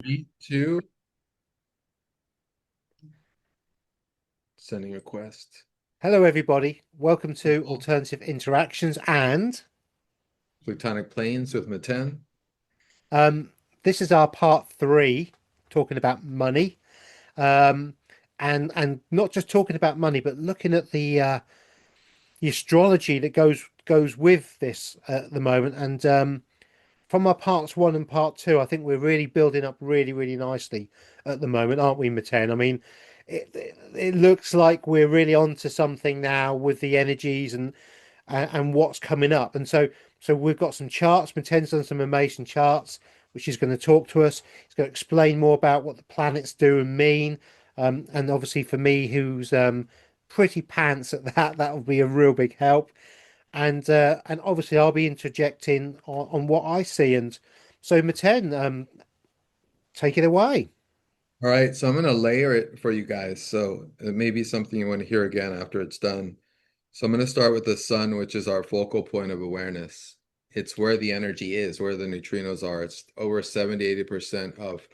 Three, two, sending request. Hello, everybody. Welcome to Alternative Interactions. And Plutonic planes with Meten. um, this is our part three, talking about money. Um, and not just talking about money, but looking at the astrology that goes with this at the moment. And from our parts one and part two, I think we're really building up really nicely at the moment, aren't we, Meten? I mean, it looks like we're really onto something now with the energies and what's coming up. And so we've got some charts. Maten's done some amazing charts, which he's going to talk to us. He's going to explain more about what the planets do and mean. And obviously for me, who's pretty pants at that will be a real big help. And obviously I'll be interjecting on what I see. And so Maten, take it away. All right, so I'm going to layer it for you guys. So it may be something you want to hear again after it's done. So I'm going to start with the sun, which is our focal point of awareness. It's where the energy is, where the neutrinos are. It's over 70, 80% of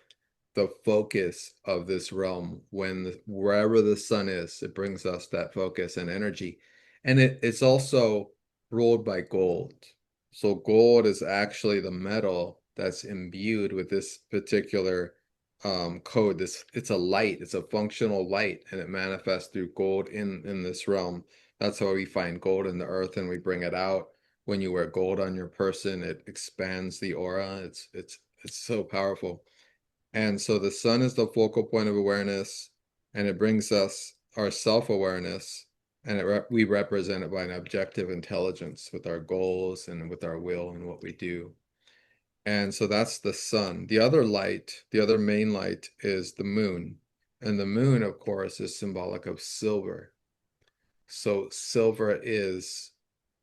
the focus of this realm. Wherever the sun is, it brings us that focus and energy. And it's also ruled by gold. So gold is actually the metal that's imbued with this particular code. It's a light, it's a functional light, and it manifests through gold in this realm. That's how we find gold in the earth and we bring it out. When you wear gold on your person, it expands the aura. It's so powerful. And so the sun is the focal point of awareness, and it brings us our self-awareness, and we represent it by an objective intelligence with our goals and with our will and what we do. And so that's the sun. The other light, the other main light is the moon. And the moon, of course, is symbolic of silver. So silver is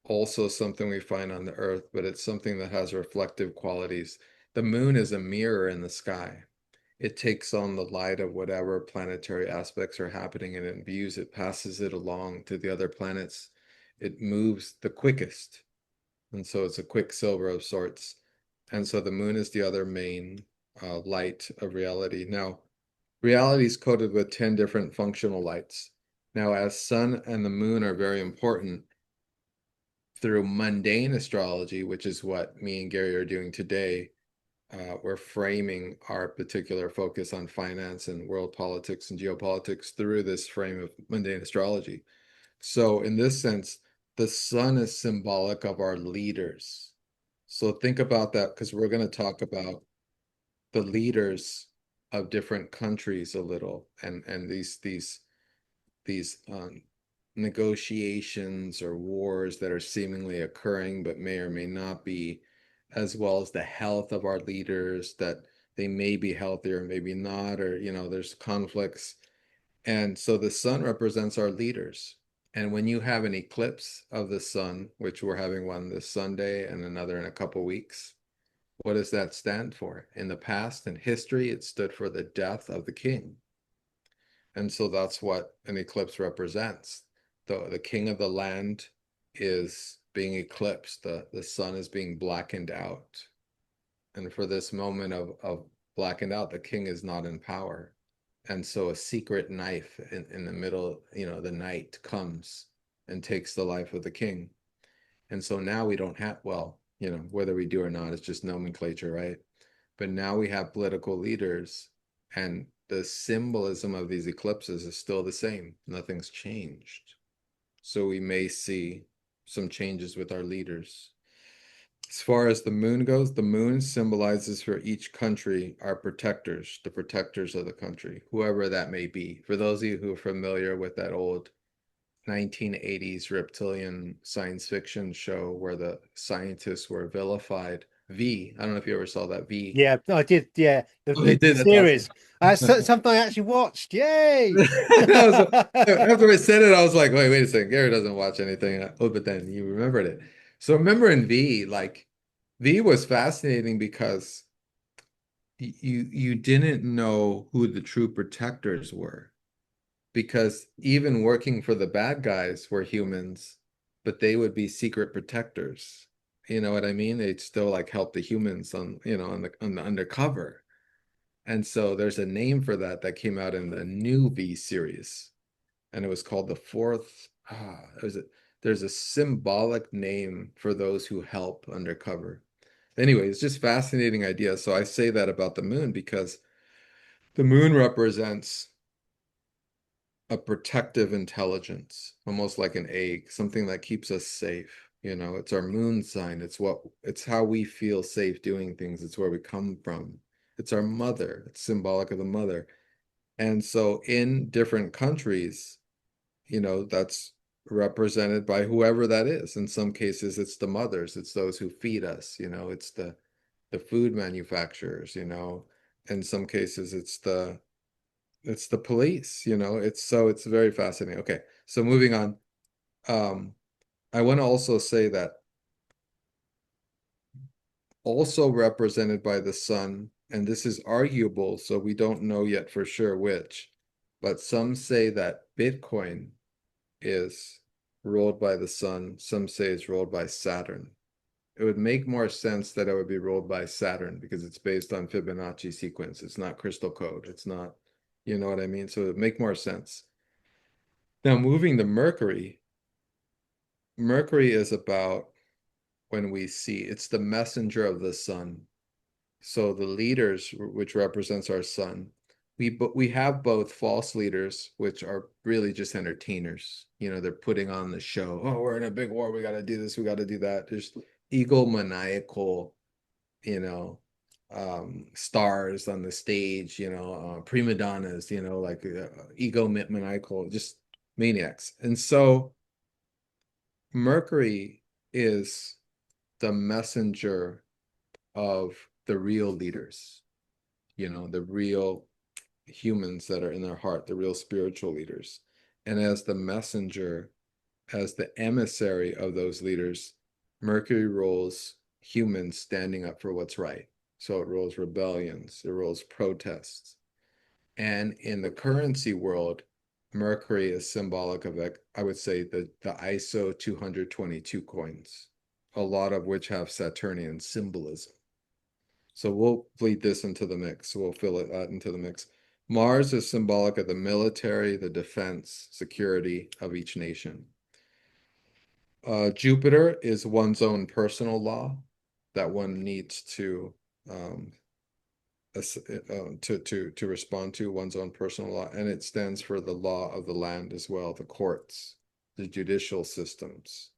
also something we find on the earth, but it's something that has reflective qualities. The moon is a mirror in the sky. It takes on the light of whatever planetary aspects are happening and it imbues it, passes it along to the other planets. It moves the quickest. And so it's a quicksilver of sorts. And so the moon is the other main light of reality. Now, reality is coded with 10 different functional lights. Now, as sun and the moon are very important through mundane astrology, which is what me and Gary are doing today, we're framing our particular focus on finance and world politics and geopolitics through this frame of mundane astrology. So in this sense, the sun is symbolic of our leaders. So think about that because we're going to talk about the leaders of different countries a little and these negotiations or wars that are seemingly occurring but may or may not be, as well as the health of our leaders, that they may be healthier, maybe not, or there's conflicts. And so the sun represents our leaders. And when you have an eclipse of the sun, which we're having one this Sunday and another in a couple weeks, what does that stand for? In the past, in history, it stood for the death of the king. And so that's what an eclipse represents. The king of the land is being eclipsed. The sun is being blackened out. And for this moment of blackened out, the king is not in power. And so a secret knife in the middle, the night comes and takes the life of the king. And so now we don't have, well, whether we do or not, it's just nomenclature, right? But now we have political leaders, and the symbolism of these eclipses is still the same. Nothing's changed. So we may see some changes with our leaders. As far as the moon goes, the moon symbolizes for each country our protectors, the protectors of the country, whoever that may be. For those of you who are familiar with that old 1980s reptilian science fiction show where the scientists were vilified. V. I don't know if you ever saw that V. Yeah, I did. Yeah, the Oh, you the did. That's awesome. series. Something I actually watched. Yay! After I said it, I was like, wait a second. Gary doesn't watch anything. Oh, but then you remembered it. So remember in V, like V was fascinating because you didn't know who the true protectors were. Because even working for the bad guys were humans, but they would be secret protectors. You know what I mean? They'd still like help the humans on, on the undercover. And so there's a name for that that came out in the new V series, and it was called the fourth. There's a symbolic name for those who help undercover. Anyway, it's just fascinating idea. So I say that about the moon because the moon represents a protective intelligence, almost like an egg, something that keeps us safe. You know, it's our moon sign. It's how we feel safe doing things. It's where we come from. It's our mother. It's symbolic of the mother. And so in different countries, you know, that's represented by whoever that is. In some cases, it's the mothers, it's those who feed us, you know, it's the food manufacturers, you know. In some cases, it's the police, you know. It's very fascinating. Okay, so moving on. Um, I want to also say that also represented by the sun, and this is arguable, so we don't know yet for sure which, but some say that Bitcoin is ruled by the sun. Some say it's ruled by Saturn. It would make more sense that it would be ruled by Saturn because it's based on Fibonacci sequence. It's not crystal code. It's not, you know what I mean? So it would make more sense. Now, moving to Mercury, Mercury is about when we see it's the messenger of the sun. So the leaders, which represents our sun, we have both false leaders, which are really just entertainers. You know, they're putting on the show. Oh, we're in a big war. We got to do this. We got to do that. There's egomaniacal, you know, stars on the stage. You know, prima donnas. You know, like egomaniacal, just maniacs. And so Mercury is the messenger of the real leaders, you know, the real humans that are in their heart, the real spiritual leaders. And as the messenger, as the emissary of those leaders, Mercury rules humans standing up for what's right. So it rules rebellions, it rules protests. And in the currency world, Mercury is symbolic of, I would say, the ISO 222 coins, a lot of which have Saturnian symbolism. So we'll bleed this into the mix. We'll fill it out into the mix. Mars is symbolic of the military, the defense, security of each nation. Jupiter is one's own personal law that one needs um, to respond to one's own personal law, and it stands for the law of the land as well, the courts, the judicial systems.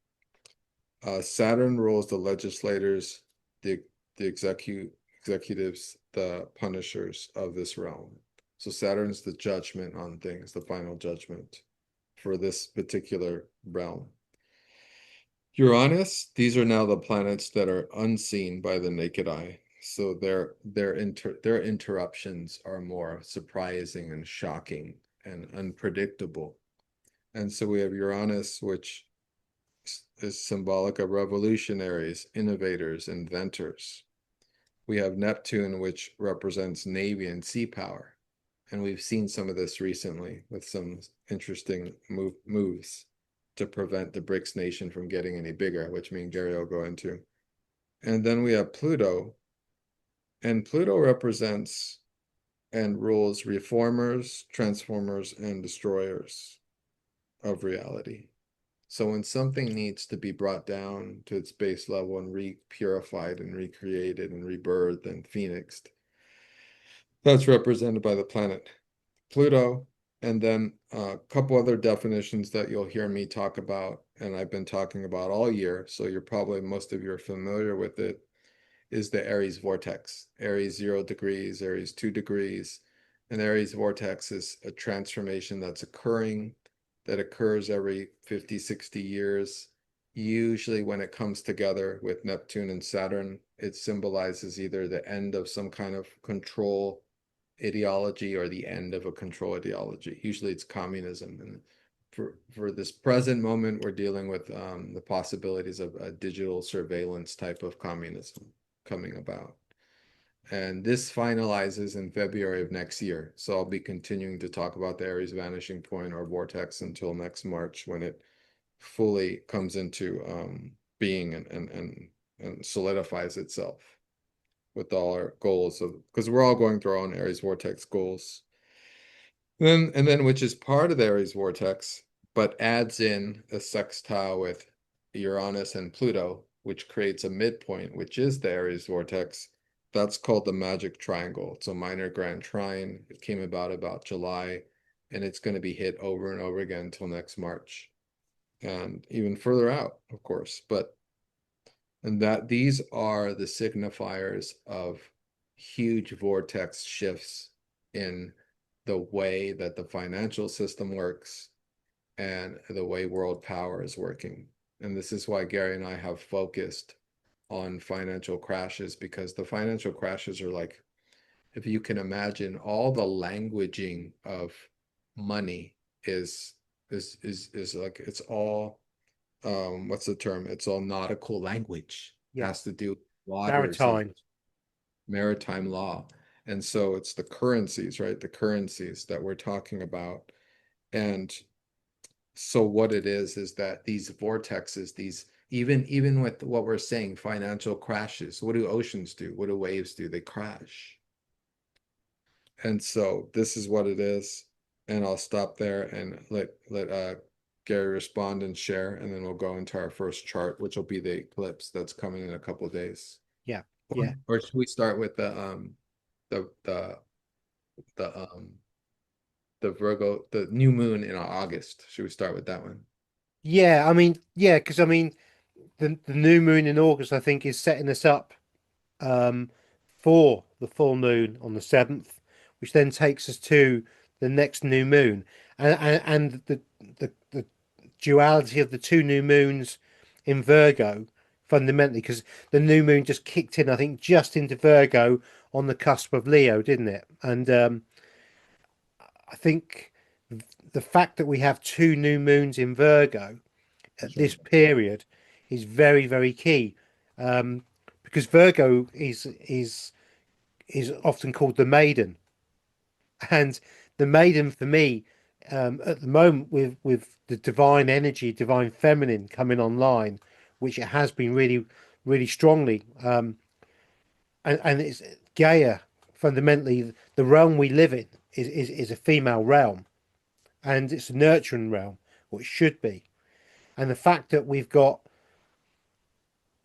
Saturn rules the legislators, the executives, the punishers of this realm. So Saturn's the judgment on things, the final judgment for this particular realm. Uranus, these are now the planets that are unseen by the naked eye. So their interruptions are more surprising and shocking and unpredictable. And so we have Uranus, which is symbolic of revolutionaries, innovators, inventors. We have Neptune, which represents navy and sea power. And we've seen some of this recently with some interesting moves to prevent the BRICS nation from getting any bigger, which me and Gary will go into. And then we have Pluto, and Pluto represents and rules reformers, transformers, and destroyers of reality. So when something needs to be brought down to its base level and re-purified and recreated and rebirthed and phoenixed, that's represented by the planet Pluto. And then a couple other definitions that you'll hear me talk about, and I've been talking about all year, so most of you are familiar with it, is the Aries vortex. Aries 0 degrees, Aries 2 degrees. And Aries vortex is a transformation that's occurring, that occurs every 50, 60 years. Usually when it comes together with Neptune and Saturn, it symbolizes either the end of some kind of control ideology or the end of a control ideology. Usually it's communism. And for this present moment, we're dealing with the possibilities of a digital surveillance type of communism coming about. And this finalizes in February of next year. So I'll be continuing to talk about the Aries vanishing point or vortex until next March when it fully comes into being and solidifies itself. with all our goals of, because we're all going through our own Aries vortex goals. And then which is part of the Aries vortex, but adds in a sextile with Uranus and Pluto, which creates a midpoint, which is the Aries vortex. That's called the magic triangle. It's a minor grand trine. It came about July, and it's going to be hit over and over again until next March, and even further out, of course. But and that these are the signifiers of huge vortex shifts in the way that the financial system works and the way world power is working. And this is why Gary and I have focused on financial crashes, because the financial crashes are like, if you can imagine, all the languaging of money is like, it's all what's the term? It's all nautical language. It Yeah. has to do with waters and Maritime. maritime law. And so it's the currencies, right? The currencies that we're talking about. And so what it is that these vortexes, these even with what we're saying, financial crashes, what do oceans do? What do waves do? They crash. And so this is what it is. And I'll stop there and let Gary respond and share, and then we'll go into our first chart, which will be the eclipse that's coming in a couple of days. Yeah. Or, Yeah. or should we start with the the the the Virgo, the new moon in August? Should we start with that one? Yeah. I mean, yeah, because I mean, the new moon in August, I think, is setting us up um, for the full moon on the 7th, which then takes us to the next new moon, and the duality of the two new moons in Virgo, fundamentally, because the new moon just kicked in, I think, just into Virgo on the cusp of Leo, didn't it? And I think the fact that we have two new moons in Virgo at Sure. this period is very, very key. Um, because Virgo is often called the maiden, and the maiden for me, at the moment, with the divine energy, divine feminine coming online, which it has been really, really strongly, and it's Gaia. Fundamentally, the realm we live in is a female realm, and it's a nurturing realm, or it should be. And the fact that we've got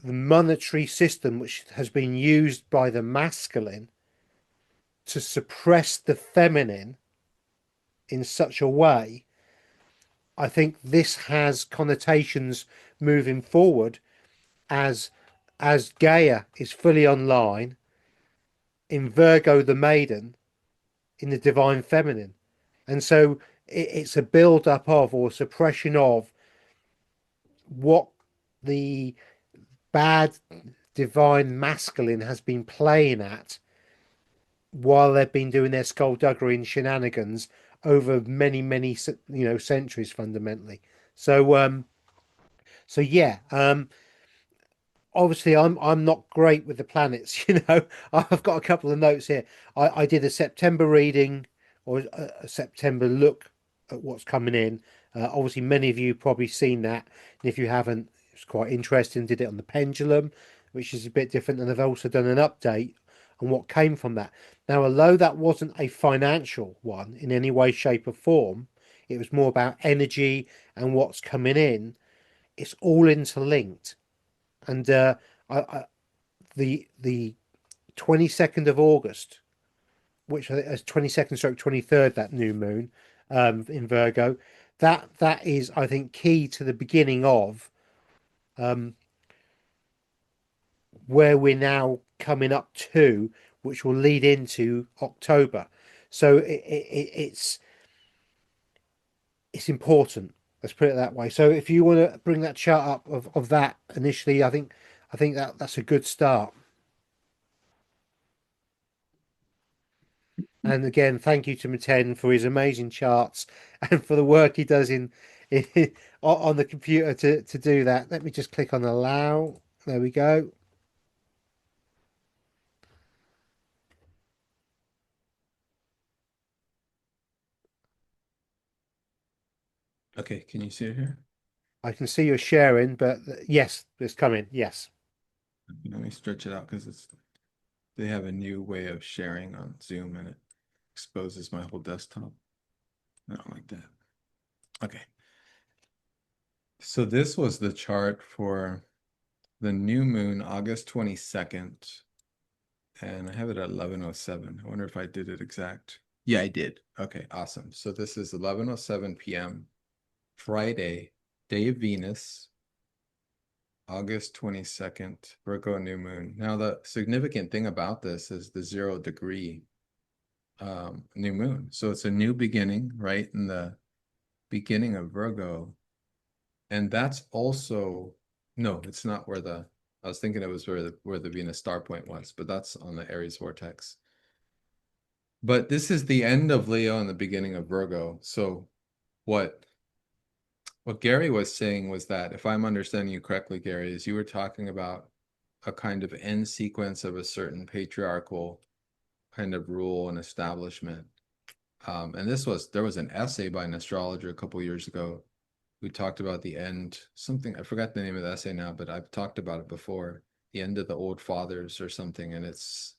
the monetary system, which has been used by the masculine to suppress the feminine in such a way, I think this has connotations moving forward as Gaia is fully online in Virgo the maiden in the divine feminine. And so it's a build up of, or suppression of, what the bad divine masculine has been playing at while they've been doing their skullduggery and shenanigans over many, many, centuries fundamentally. So so yeah, obviously I'm not great with the planets. I've got a couple of notes here. I did a September reading, or a September look at what's coming in. Obviously many of you probably seen that, and if you haven't, it's quite interesting. Did it on the pendulum, which is a bit different, and I've also done an update on what came from that. Now, although that wasn't a financial one in any way, shape, or form, it was more about energy and what's coming in. It's all interlinked, and the 22nd of August, which is 22nd stroke 23rd, that new moon in Virgo, that is, I think, key to the beginning of um, where we're now coming up to, which will lead into October. So it's important. Let's put it that way. So if you want to bring that chart up of that initially, I think that's a good start. And again, thank you to Meten for his amazing charts and for the work he does in on the computer to do that. Let me just click on allow. There we go. Okay, can you see it here? I can see you're sharing, but yes, it's coming. Yes. Let me stretch it out because it's They have a new way of sharing on Zoom and it exposes my whole desktop. I don't like that. Okay. So this was the chart for the new moon, August 22nd. And I have it at 11:07. I wonder if I did it exact. Yeah, I did. Okay, awesome. So this is 11:07 p.m. Friday, day of Venus, August 22nd, Virgo new moon. Now, the significant thing about this is the 0 degree new moon. So it's a new beginning, right, in the beginning of Virgo. And that's also, no, it's not where the, I was thinking it was where the Venus star point was, but that's on the Aries vortex. But this is the end of Leo and the beginning of Virgo. So what Gary was saying was that, if I'm understanding you correctly, Gary, is you were talking about a kind of end sequence of a certain patriarchal kind of rule and establishment. And there was an essay by an astrologer a couple years ago who talked about the end, something, I forgot the name of the essay now, but I've talked about it before, the end of the old fathers or something. And it's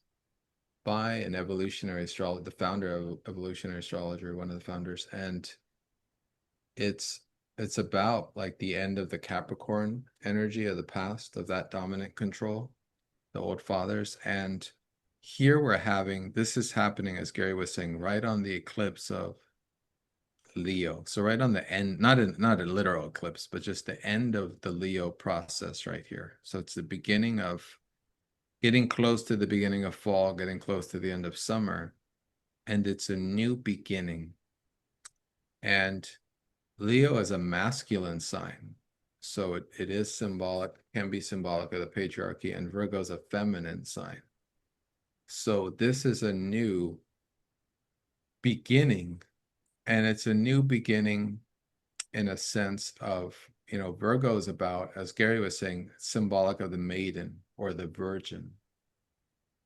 by an evolutionary astrologer, the founder of evolutionary astrology, one of the founders. And it's about like the end of the Capricorn energy of the past, of that dominant control, the old fathers. And here we're having, this is happening, as Gary was saying, right on the eclipse of Leo. So right on the end, not a literal eclipse, but just the end of the Leo process right here. So it's the beginning of getting close to the beginning of fall, getting close to the end of summer, and it's a new beginning. And Leo is a masculine sign. So it is symbolic, can be symbolic of the patriarchy, and Virgo is a feminine sign. So this is a new beginning, and it's a new beginning in a sense of, Virgo is about, as Gary was saying, symbolic of the maiden or the virgin.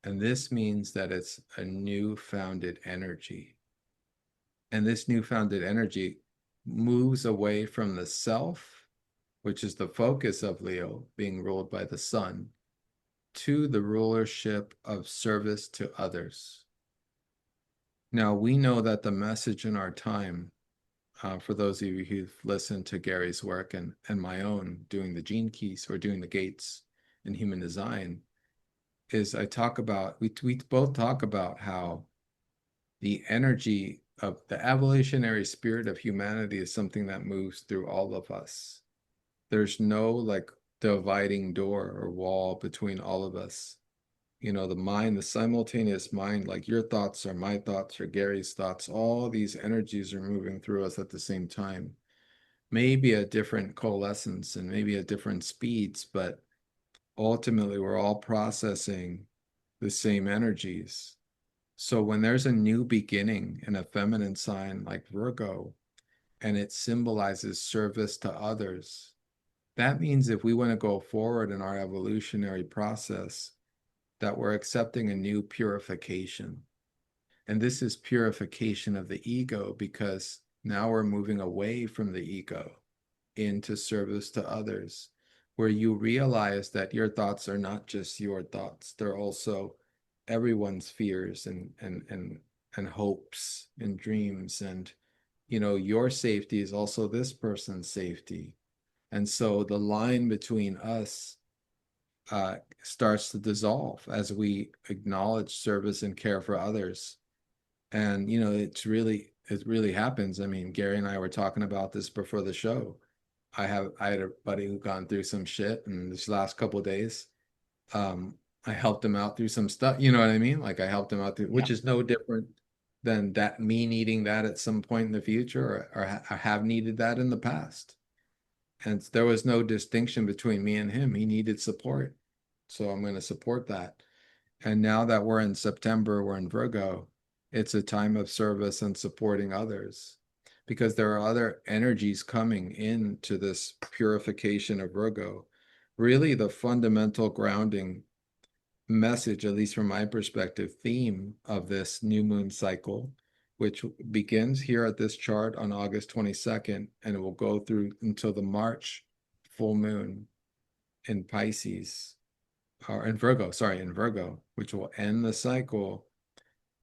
And this means that it's a new founded energy. And this new founded energy moves away from the self, which is the focus of Leo, being ruled by the sun, to the rulership of service to others. Now, we know that the message in our time, for those of you who've listened to Gary's work and my own, doing the gene keys or doing the gates in human design, is I talk about, we both talk about how the energy of the evolutionary spirit of humanity is something that moves through all of us. There's no like dividing door or wall between all of us. The mind, the simultaneous mind, like your thoughts are my thoughts or Gary's thoughts, all these energies are moving through us at the same time. Maybe at different coalescence and maybe at different speeds, but ultimately we're all processing the same energies. So when there's a new beginning in a feminine sign like Virgo, and it symbolizes service to others, that means if we want to go forward in our evolutionary process, that we're accepting a new purification. And this is purification of the ego, because now we're moving away from the ego into service to others, where you realize that your thoughts are not just your thoughts, they're also everyone's fears and hopes and dreams. And your safety is also this person's safety. And so the line between us starts to dissolve as we acknowledge service and care for others. And it really happens. I mean, Gary and I were talking about this before the show. I had a buddy who gone through some shit in this last couple of days. I helped him out through some stuff, you know what I mean? Like I helped him out through, Yeah. which is no different than that me needing that at some point in the future, or have needed that in the past. And there was no distinction between me and him. He needed support. So I'm going to support that. And now that we're in September, we're in Virgo, it's a time of service and supporting others, because there are other energies coming into this purification of Virgo. Really, the fundamental grounding message, at least from my perspective, theme of this new moon cycle, which begins here at this chart on August 22nd, and it will go through until the March full moon in Pisces, or in Virgo, sorry, in Virgo, which will end the cycle,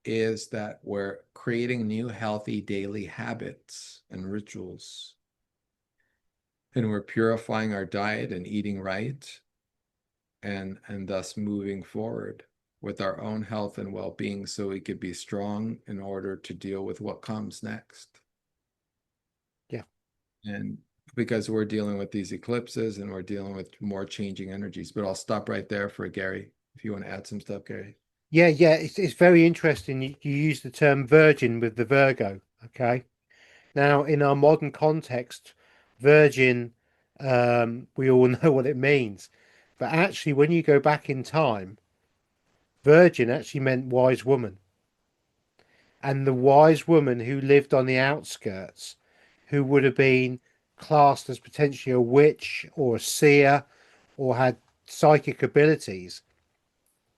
is that we're creating new healthy daily habits and rituals. And we're purifying our diet and eating right, and thus moving forward with our own health and well-being so we could be strong in order to deal with what comes next. Yeah. And because we're dealing with these eclipses and we're dealing with more changing energies. But I'll stop right there for Gary, if you want to add some stuff, Gary. Yeah, yeah, it's very interesting. You use the term virgin with the Virgo. Okay. Now, in our modern context, virgin, we all know what it means. But actually, when you go back in time, virgin actually meant wise woman. And the wise woman who lived on the outskirts, who would have been classed as potentially a witch or a seer or had psychic abilities,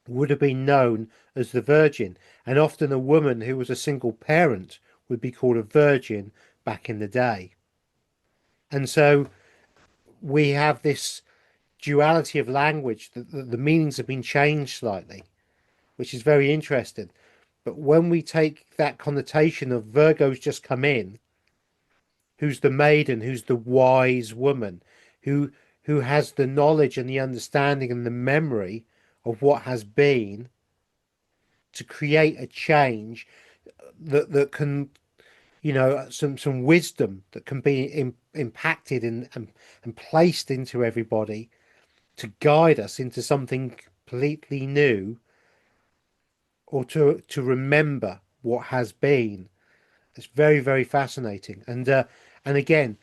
would have been known as the virgin. And often a woman who was a single parent would be called a virgin back in the day. And so we have this duality of language, that the meanings have been changed slightly, which is very interesting. But when we take that connotation of Virgo's just come in, who's the maiden, who's the wise woman, who who has the knowledge and the understanding and the memory of what has been, to create a change that can, some wisdom that can be impacted and placed into everybody to guide us into something completely new, or to remember what has been. It's very, very fascinating. And again,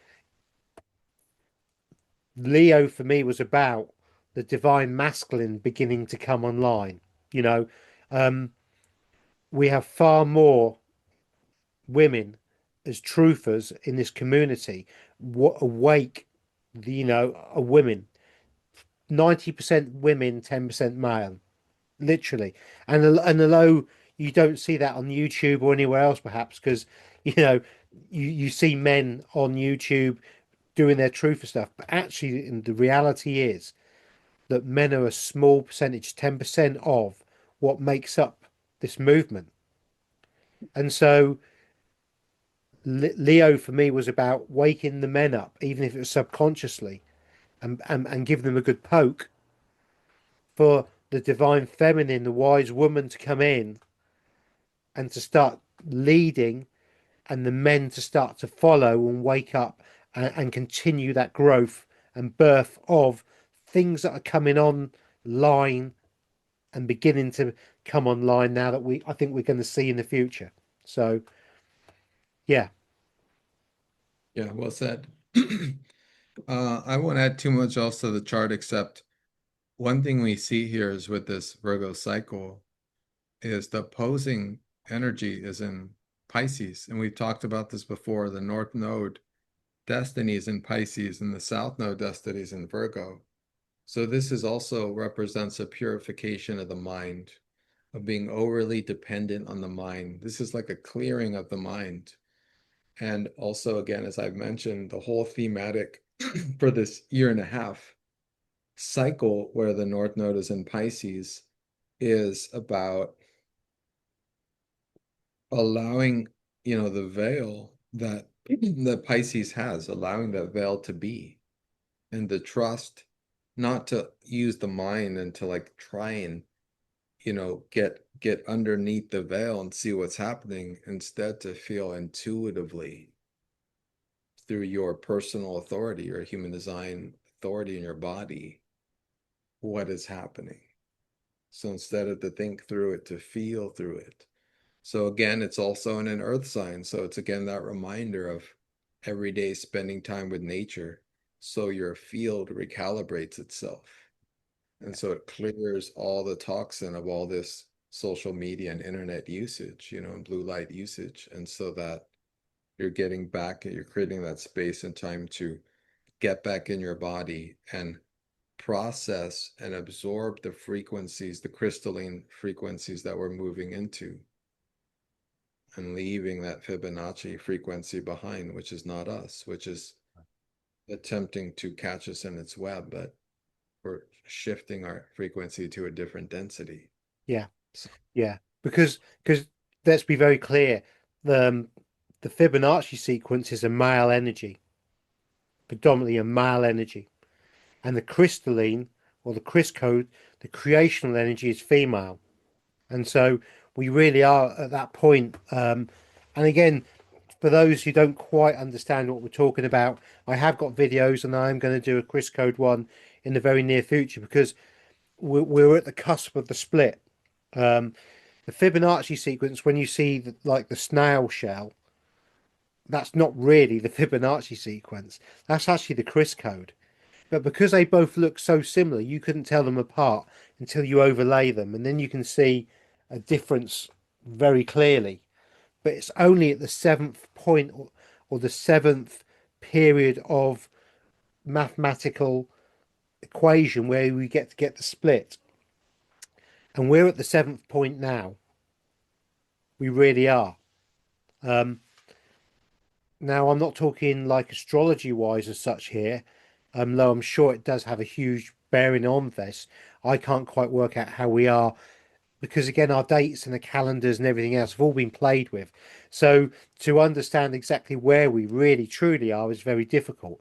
Leo for me was about the divine masculine beginning to come online. You know, um, we have far more women as truthers in this community. What awake, are women. 90% women, 10% male, literally. And although you don't see that on YouTube or anywhere else, perhaps because you know you see men on YouTube doing their truth stuff, but actually, the reality is that men are a small percentage, 10% of what makes up this movement. And so Leo for me was about waking the men up, even if it was subconsciously, and give them a good poke for the divine feminine, the wise woman, to come in and to start leading, and the men to start to follow and wake up, and continue that growth and birth of things that are coming online and beginning to come online now, that I think we're going to see in the future. So yeah. Yeah, well said. I won't add too much else to the chart, except one thing we see here is with this Virgo cycle is the opposing energy is in Pisces. And we've talked about this before. The North Node destiny is in Pisces and the South Node destiny is in Virgo. So this is also represents a purification of the mind, of being overly dependent on the mind. This is like a clearing of the mind. And also, again, as I've mentioned, the whole thematic for this year and a half cycle where the North Node is in Pisces is about allowing, the veil that that Pisces has, allowing that veil to be, and the trust, not to use the mind and to like try and, get underneath the veil and see what's happening, instead to feel intuitively through your personal authority, your human design authority in your body, what is happening. So instead of to think through it, to feel through it. So again, it's also in an earth sign. So it's again that reminder of every day spending time with nature. So your field recalibrates itself. And so it clears all the toxin of all this social media and internet usage, and blue light usage. And so that you're getting back, you're creating that space and time to get back in your body and process and absorb the frequencies, the crystalline frequencies that we're moving into, and leaving that Fibonacci frequency behind, which is not us, which is attempting to catch us in its web. But we're shifting our frequency to a different density. Yeah, So, yeah. Because let's be very clear, the Fibonacci sequence is a male energy, predominantly a male energy, and the crystalline or the Chris code, the creational energy is female. And so we really are at that point. And again, for those who don't quite understand what we're talking about, I have got videos and I'm going to do a Chris code one in the very near future because we're at the cusp of the split. Um, the Fibonacci sequence, when you see like the snail shell, that's not really the Fibonacci sequence. That's actually the Chris code. But because they both look so similar, you couldn't tell them apart until you overlay them, and then you can see a difference very clearly. But it's only at the seventh point or the seventh period of mathematical equation where we get to get the split. And we're at the seventh point now. We really are. Um, Now, I'm not talking like astrology wise as such here, though I'm sure it does have a huge bearing on this. I can't quite work out how we are because, again, our dates and the calendars and everything else have all been played with. So, to understand exactly where we really truly are is very difficult.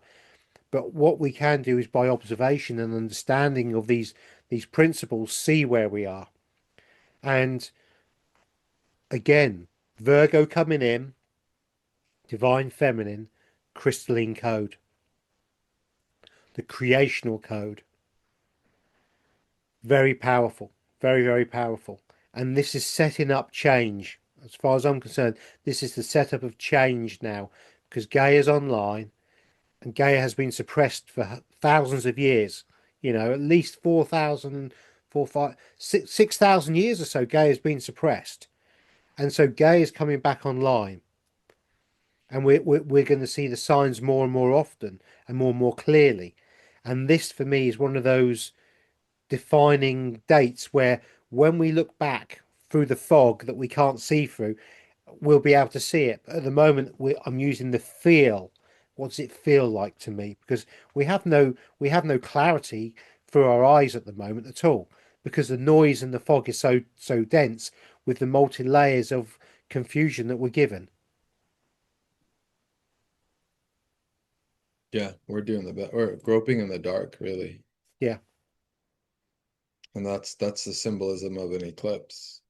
But what we can do is by observation and understanding of these principles, see where we are. And again, Virgo coming in, divine feminine, crystalline code, the creational code. Very powerful, very, very powerful. And this is setting up change. As far as I'm concerned, this is the setup of change now because Gaia's online and Gaia has been suppressed for thousands of years. You know, at least 4,000, 6,000 years or so, Gaia's been suppressed. And so Gaia is coming back online. And we're going to see the signs more and more often and more clearly. And this, for me, is one of those defining dates where when we look back through the fog that we can't see through, we'll be able to see it. But at the moment, I'm using the feel. What does it feel like to me? Because we have no clarity through our eyes at the moment at all, because the noise and the fog is so dense with the multi layers of confusion that we're given. yeah, we're doing the best. We're groping in the dark, really. Yeah, And that's the symbolism of an eclipse.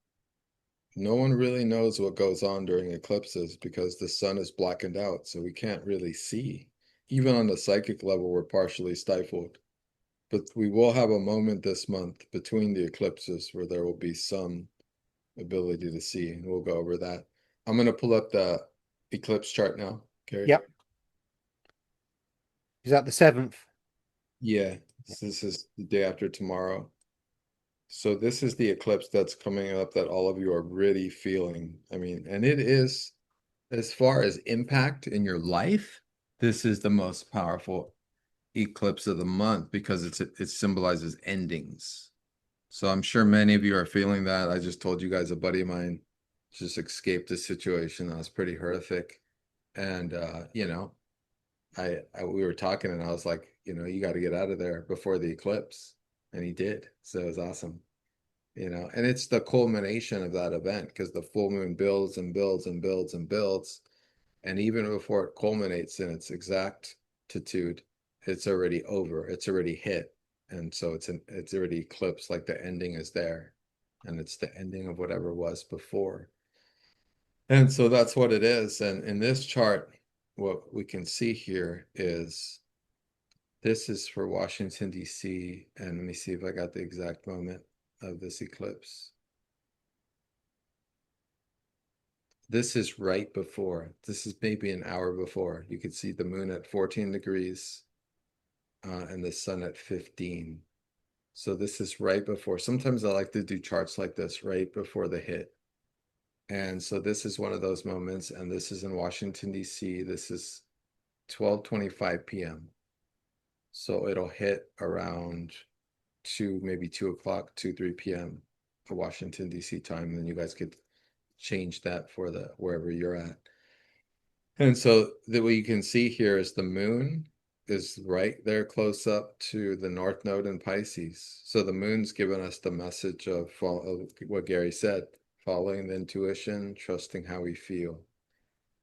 No one really knows what goes on during eclipses because the sun is blackened out, so we can't really see. Even on the psychic level, we're partially stifled. But we will have a moment this month between the eclipses where there will be some ability to see, and we'll go over that. I'm going to pull up the eclipse chart now, Gary. yep. Is that the seventh? Yeah, this is the day after tomorrow. So this is the eclipse that's coming up that all of you are really feeling. I mean, and it is, as far as impact in your life, this is the most powerful eclipse of the month because it symbolizes endings. So I'm sure many of you are feeling that. I just told you guys a buddy of mine just escaped a situation that was pretty horrific. And you know, we were talking and I was like, you know, you got to get out of there before the eclipse. And he did. So it was awesome. You know, and it's the culmination of that event because the full moon builds and builds and builds and builds. And even before it culminates in its exactitude, it's already over, it's already hit. And so it's already eclipsed, like the ending is there. And it's the ending of whatever was before. And so that's what it is. And in this chart, what we can see here is this is for Washington, D.C. And let me see if I got the exact moment of this eclipse. This is right before. This is maybe an hour before. You could see the moon at 14 degrees and the sun at 15. So this is right before. Sometimes I like to do charts like this right before the hit. And so this is one of those moments, and this is in Washington, D.C. This is 12:25 p.m. So it'll hit around 2, maybe 2 o'clock, 2, 3 p.m. for Washington, D.C. time. And then you guys could change that for the wherever you're at. And so what you can see here is the moon is right there close up to the North Node in Pisces. So the moon's given us the message of what Gary said, following the intuition, trusting how we feel,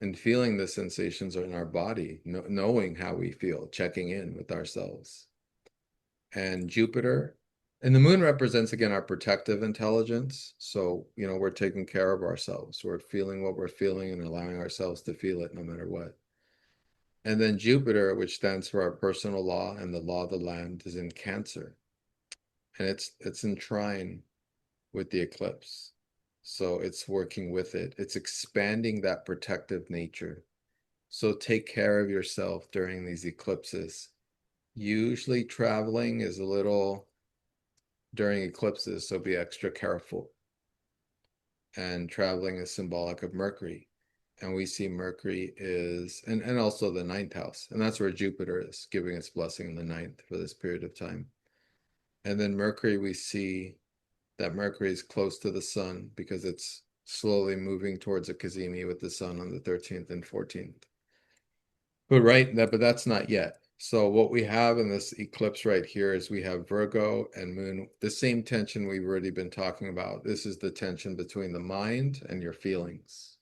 and feeling the sensations in our body, knowing how we feel, checking in with ourselves. And Jupiter, and the moon represents again our protective intelligence. So, we're taking care of ourselves. We're feeling what we're feeling and allowing ourselves to feel it no matter what. And then Jupiter, which stands for our personal law and the law of the land, is in Cancer. And it's in trine with the eclipse. So it's working with it. It's expanding that protective nature. So take care of yourself during these eclipses. Usually traveling is a little during eclipses, so be extra careful. And traveling is symbolic of Mercury. And we see Mercury is, and also the ninth house. And that's where Jupiter is, giving its blessing in the ninth for this period of time. And then Mercury, we see that Mercury is close to the sun because it's slowly moving towards a Cazimi with the sun on the 13th and 14th. But that's not yet. So what we have in this eclipse right here is we have Virgo and Moon, the same tension we've already been talking about. This is the tension between the mind and your feelings.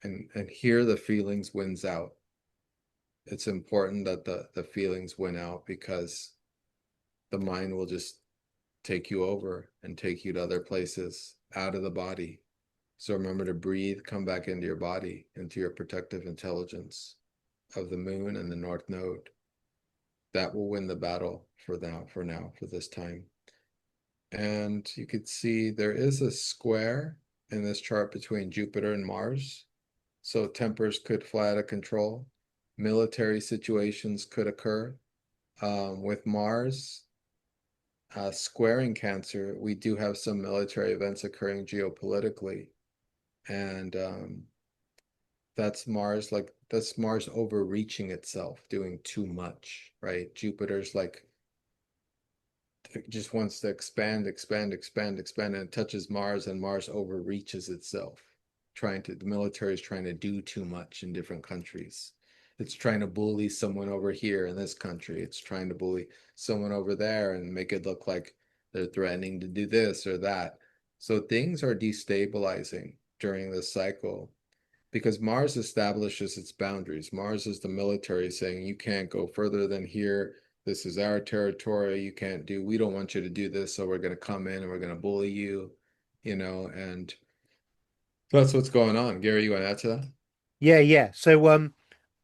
And here the feelings wins out. It's important that the feelings win out because the mind will just take you over and take you to other places out of the body. So remember to breathe, come back into your body, into your protective intelligence of the moon and the North Node. That will win the battle for this time. And you could see there is a square in this chart between Jupiter and Mars. So tempers could fly out of control. Military situations could occur. With Mars squaring Cancer, we do have some military events occurring geopolitically. And that's Mars overreaching itself, doing too much, right? Jupiter's like just wants to expand, and it touches Mars, and Mars overreaches itself. The military is trying to do too much in different countries. It's trying to bully someone over here in this country. It's trying to bully someone over there and make it look like they're threatening to do this or that. So things are destabilizing during this cycle because Mars establishes its boundaries. Mars is the military saying, you can't go further than here. This is our territory. We don't want you to do this. So we're going to come in and we're going to bully you, and that's what's going on. Gary, you want to add to that? Yeah. So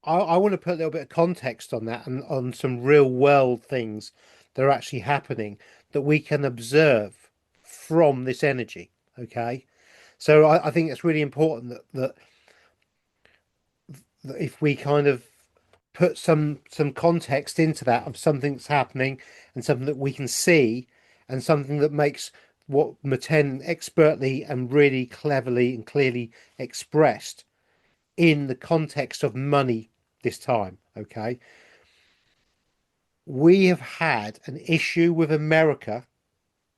I want to put a little bit of context on that and on some real world things that are actually happening that we can observe from this energy. Okay. So I think it's really important that if we kind of put some context into that of something that's happening and something that we can see and something that makes what Meten expertly and really cleverly and clearly expressed in the context of money this time. Okay, we have had an issue with America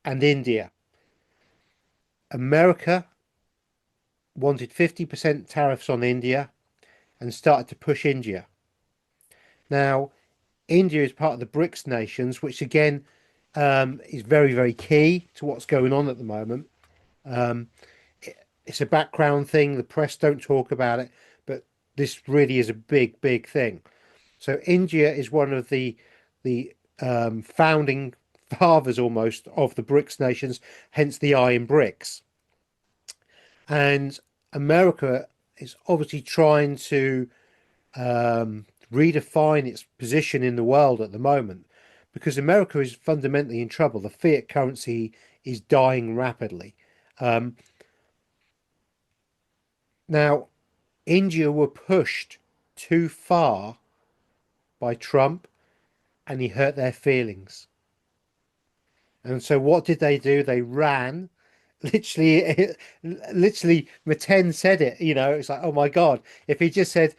and India. America wanted 50% tariffs on India and started to push India. Now, India is part of the BRICS nations, which again is very, very key to what's going on at the moment. Um, it's a background thing. The press don't talk about it, but this really is a big, big thing. So India is one of the founding fathers almost of the BRICS nations, hence the I in BRICS. And America is obviously trying to redefine its position in the world at the moment because America is fundamentally in trouble. The fiat currency is dying rapidly. Now, India were pushed too far by Trump and he hurt their feelings. And so what did they do? They ran. Literally, Meten said it, it's like, oh my God, if he just said,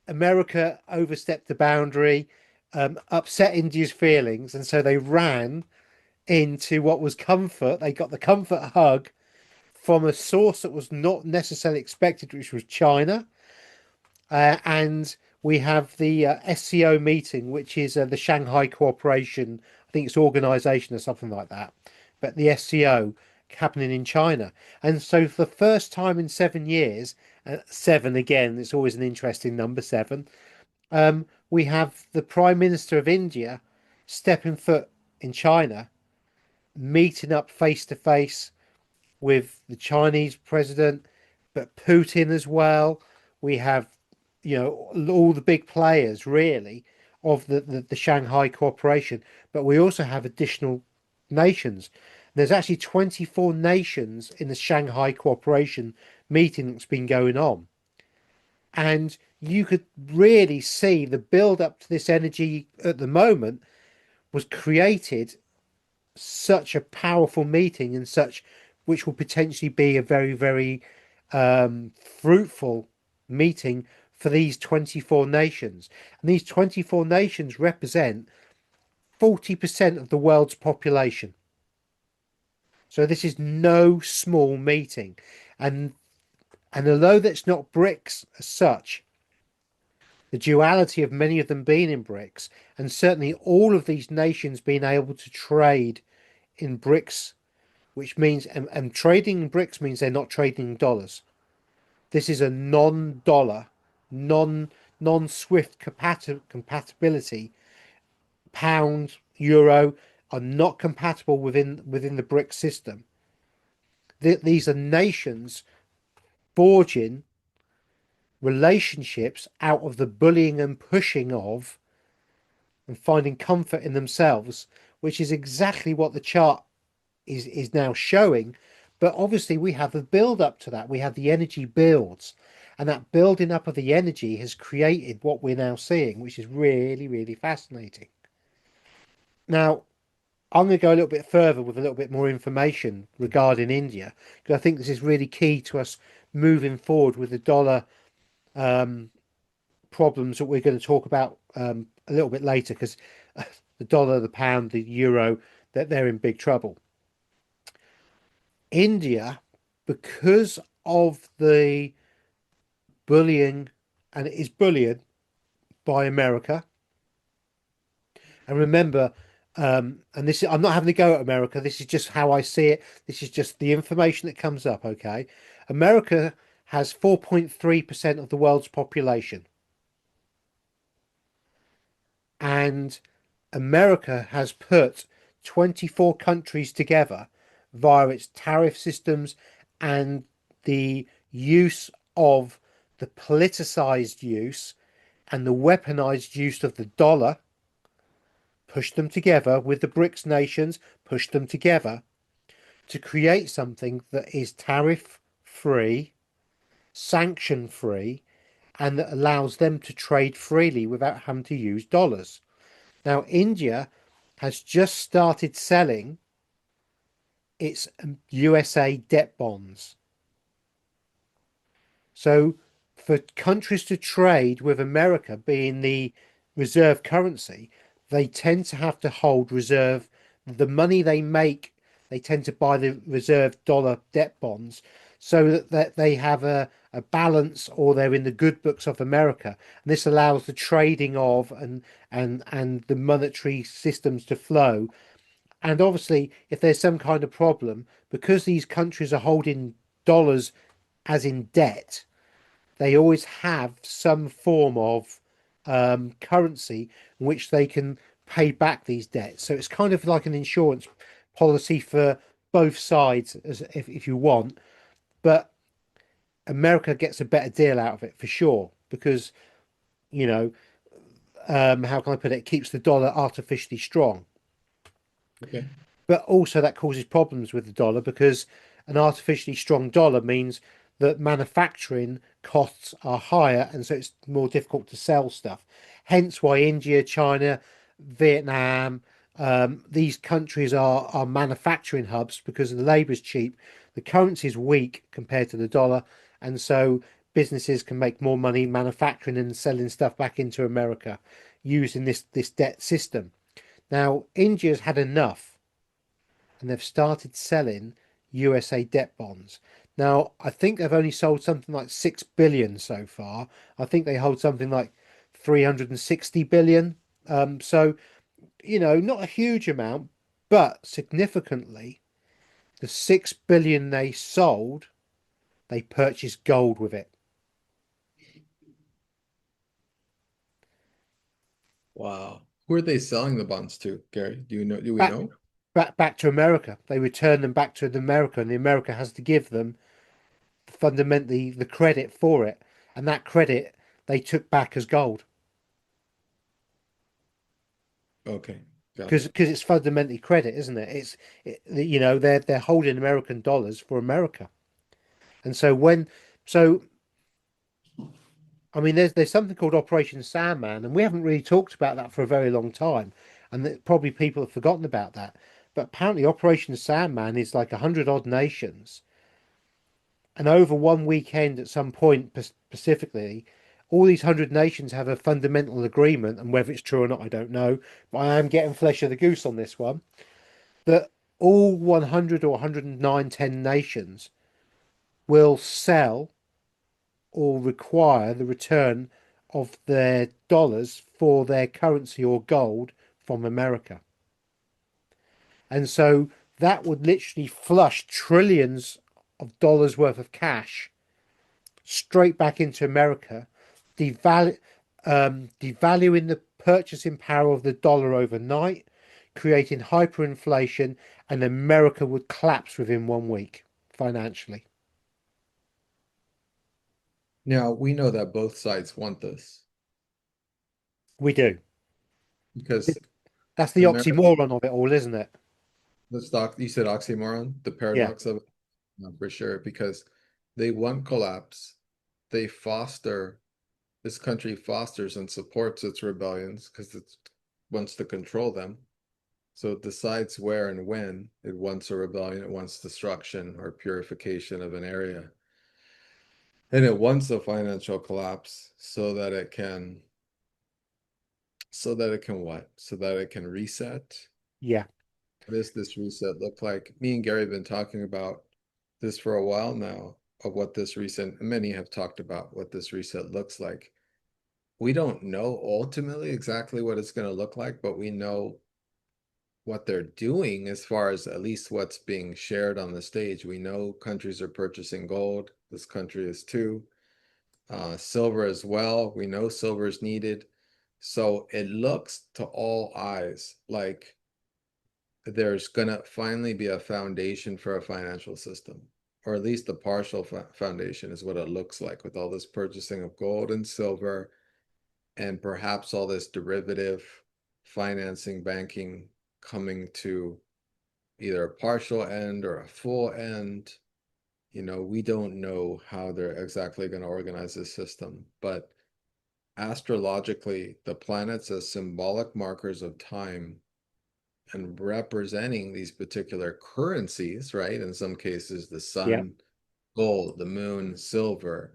America overstepped the boundary, upset India's feelings, and so they ran into what was comfort. They got the comfort hug from a source that was not necessarily expected, which was China, and we have the SCO meeting, which is the Shanghai Cooperation, I think it's organization or something like that, but the SCO happening in China. And so for the first time in 7 years, seven again, it's always an interesting number, seven, we have the Prime Minister of India stepping foot in China, meeting up face to face with the Chinese president, but Putin as well. We have, all the big players really of the Shanghai Cooperation, but we also have additional nations. There's actually 24 nations in the Shanghai Cooperation meeting that's been going on. And you could really see the build up to this energy at the moment was created such a powerful meeting and such, which will potentially be a very, very fruitful meeting for these 24 nations. And these 24 nations represent 40% of the world's population. So this is no small meeting. And although that's not BRICS as such, the duality of many of them being in BRICS, and certainly all of these nations being able to trade in BRICS, which means, and trading in BRICS means they're not trading in dollars. This is a non-dollar, non-SWIFT compatibility. Pound, euro are not compatible within the BRICS system. These are nations forging relationships out of the bullying and pushing of and finding comfort in themselves, which is exactly what the chart is now showing. But obviously we have the build up to that. We have the energy builds, and that building up of the energy has created what we're now seeing, which is really, really fascinating. Now, I'm going to go a little bit further with a little bit more information regarding India, because I think this is really key to us moving forward with the dollar problems that we're going to talk about a little bit later, because the dollar, the pound, the euro, that they're in big trouble. India, because of the bullying, and it is bullied by America. And remember, and this is, I'm not having to go at America. This is just how I see it. This is just the information that comes up. Okay, America has 4.3% of the world's population, and America has put 24 countries together via its tariff systems and the use of the politicized use and the weaponized use of the dollar, pushed them together with the BRICS nations, pushed them together to create something that is tariff free, sanction free, and that allows them to trade freely without having to use dollars. Now, India has just started selling its USA debt bonds. So for countries to trade with America being the reserve currency, they tend to have to hold reserve. The money they make, they tend to buy the reserve dollar debt bonds so that they have a balance, or they're in the good books of America. And this allows the trading of and the monetary systems to flow. And obviously, if there's some kind of problem, because these countries are holding dollars as in debt, they always have some form of currency in which they can pay back these debts. So it's kind of like an insurance policy for both sides, as if you want. But America gets a better deal out of it for sure, because, how can I put it? It keeps the dollar artificially strong. Okay. But also that causes problems with the dollar, because an artificially strong dollar means that manufacturing costs are higher, and so it's more difficult to sell stuff. Hence why India, China, Vietnam, these countries are manufacturing hubs, because the labor is cheap, the currency is weak compared to the dollar, and so businesses can make more money manufacturing and selling stuff back into America using this debt system. Now, India's had enough, and they've started selling USA debt bonds. Now, I think they've only sold something like 6 billion so far. I think they hold something like 360 billion. So, not a huge amount, but significantly, the 6 billion they sold, they purchased gold with it. Wow. Who are they selling the bonds to, Gary? Do you know? Do we Back, know? back to America. They return them back to America, and the America has to give them fundamentally the credit for it, and that credit they took back as gold Okay, got because it. it's fundamentally credit, isn't it? They're holding American dollars for America, and so I mean there's something called Operation Sandman, and we haven't really talked about that for a very long time, and that probably people have forgotten about that. But apparently, Operation Sandman is like 100 odd nations, and over one weekend at some point specifically, all these 100 nations have a fundamental agreement, and whether it's true or not, I don't know. But I am getting flesh of the goose on this one that all 100 or 109 10 nations will sell or require the return of their dollars for their currency or gold from America. And so that would literally flush trillions of dollars worth of cash straight back into America, devalu- devaluing the purchasing power of the dollar overnight, creating hyperinflation, and America would collapse within 1 week financially. Now we know that both sides want this We do. because That's the America, oxymoron of it all, isn't it? the stock, you said oxymoron, the Yeah, paradox of it, no, for sure, because they want collapse. They foster, this country fosters and supports its rebellions because it wants to control them. So it decides where and when it wants a rebellion, it wants destruction or purification of an area. And it wants a financial collapse so that it can what? So that it can reset. yeah, What does this reset look like? Me and Gary have been talking about this for a while now, of what this reset, many have talked about what this reset looks like. We don't know ultimately exactly what it's going to look like, but we know what they're doing as far as at least what's being shared on the stage. We know countries are purchasing gold. This country is too. Silver as well. We know silver is needed. So it looks to all eyes like there's going to finally be a foundation for a financial system, or at least a partial foundation is what it looks like with all this purchasing of gold and silver and perhaps all this derivative financing, banking coming to either a partial end or a full end. We don't know how they're exactly going to organize this system, but astrologically, the planets as symbolic markers of time and representing these particular currencies, right? In some cases, the yeah, sun, gold, the moon, silver,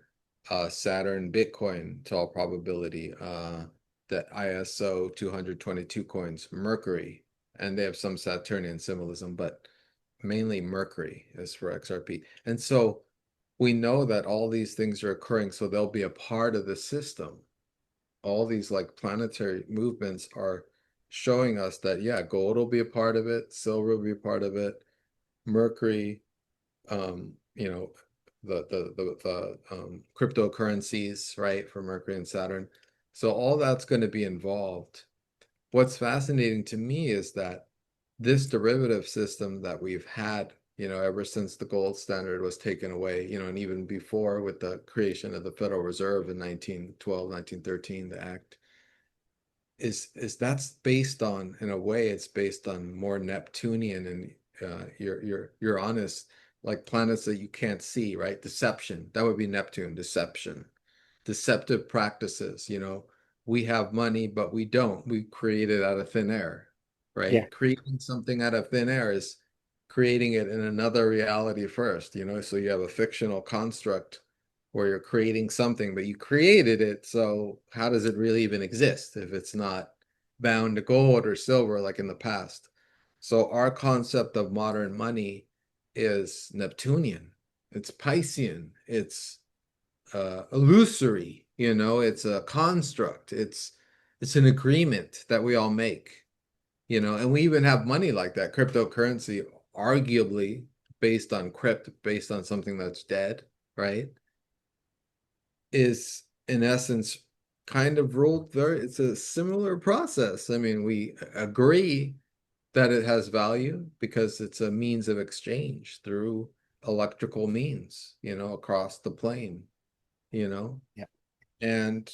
Saturn, Bitcoin, to all probability, the ISO 222 coins, Mercury, and they have some Saturnian symbolism, but mainly Mercury is for XRP. And so we know that all these things are occurring, so they'll be a part of the system. All these like planetary movements are showing us that, yeah, gold will be a part of it, silver will be a part of it, Mercury, you know, the cryptocurrencies, right, for Mercury and Saturn. So all that's going to be involved. What's fascinating to me is that this derivative system that we've had, ever since the gold standard was taken away, and even before with the creation of the Federal Reserve in 1912, 1913, the act, is that's based on, in a way, it's based on more Neptunian and you're honest, like planets that you can't see, right? Deception. That would be Neptune, deception. Deceptive practices, we have money, but we don't. We create it out of thin air, yeah, right? Creating something out of thin air is creating it in another reality first, so you have a fictional construct where you're creating something, but you created it. So how does it really even exist if it's not bound to gold or silver like in the past? So our concept of modern money is Neptunian, it's Piscean, it's illusory, You know, it's a construct. It's an agreement that we all make, you know, and we even have money like that. Cryptocurrency, arguably based on crypt, based on something that's dead, right? Is in essence kind of ruled very, it's a similar process. I mean, we agree that it has value because it's a means of exchange through electrical means, you know, across the plane, you know. Yeah. And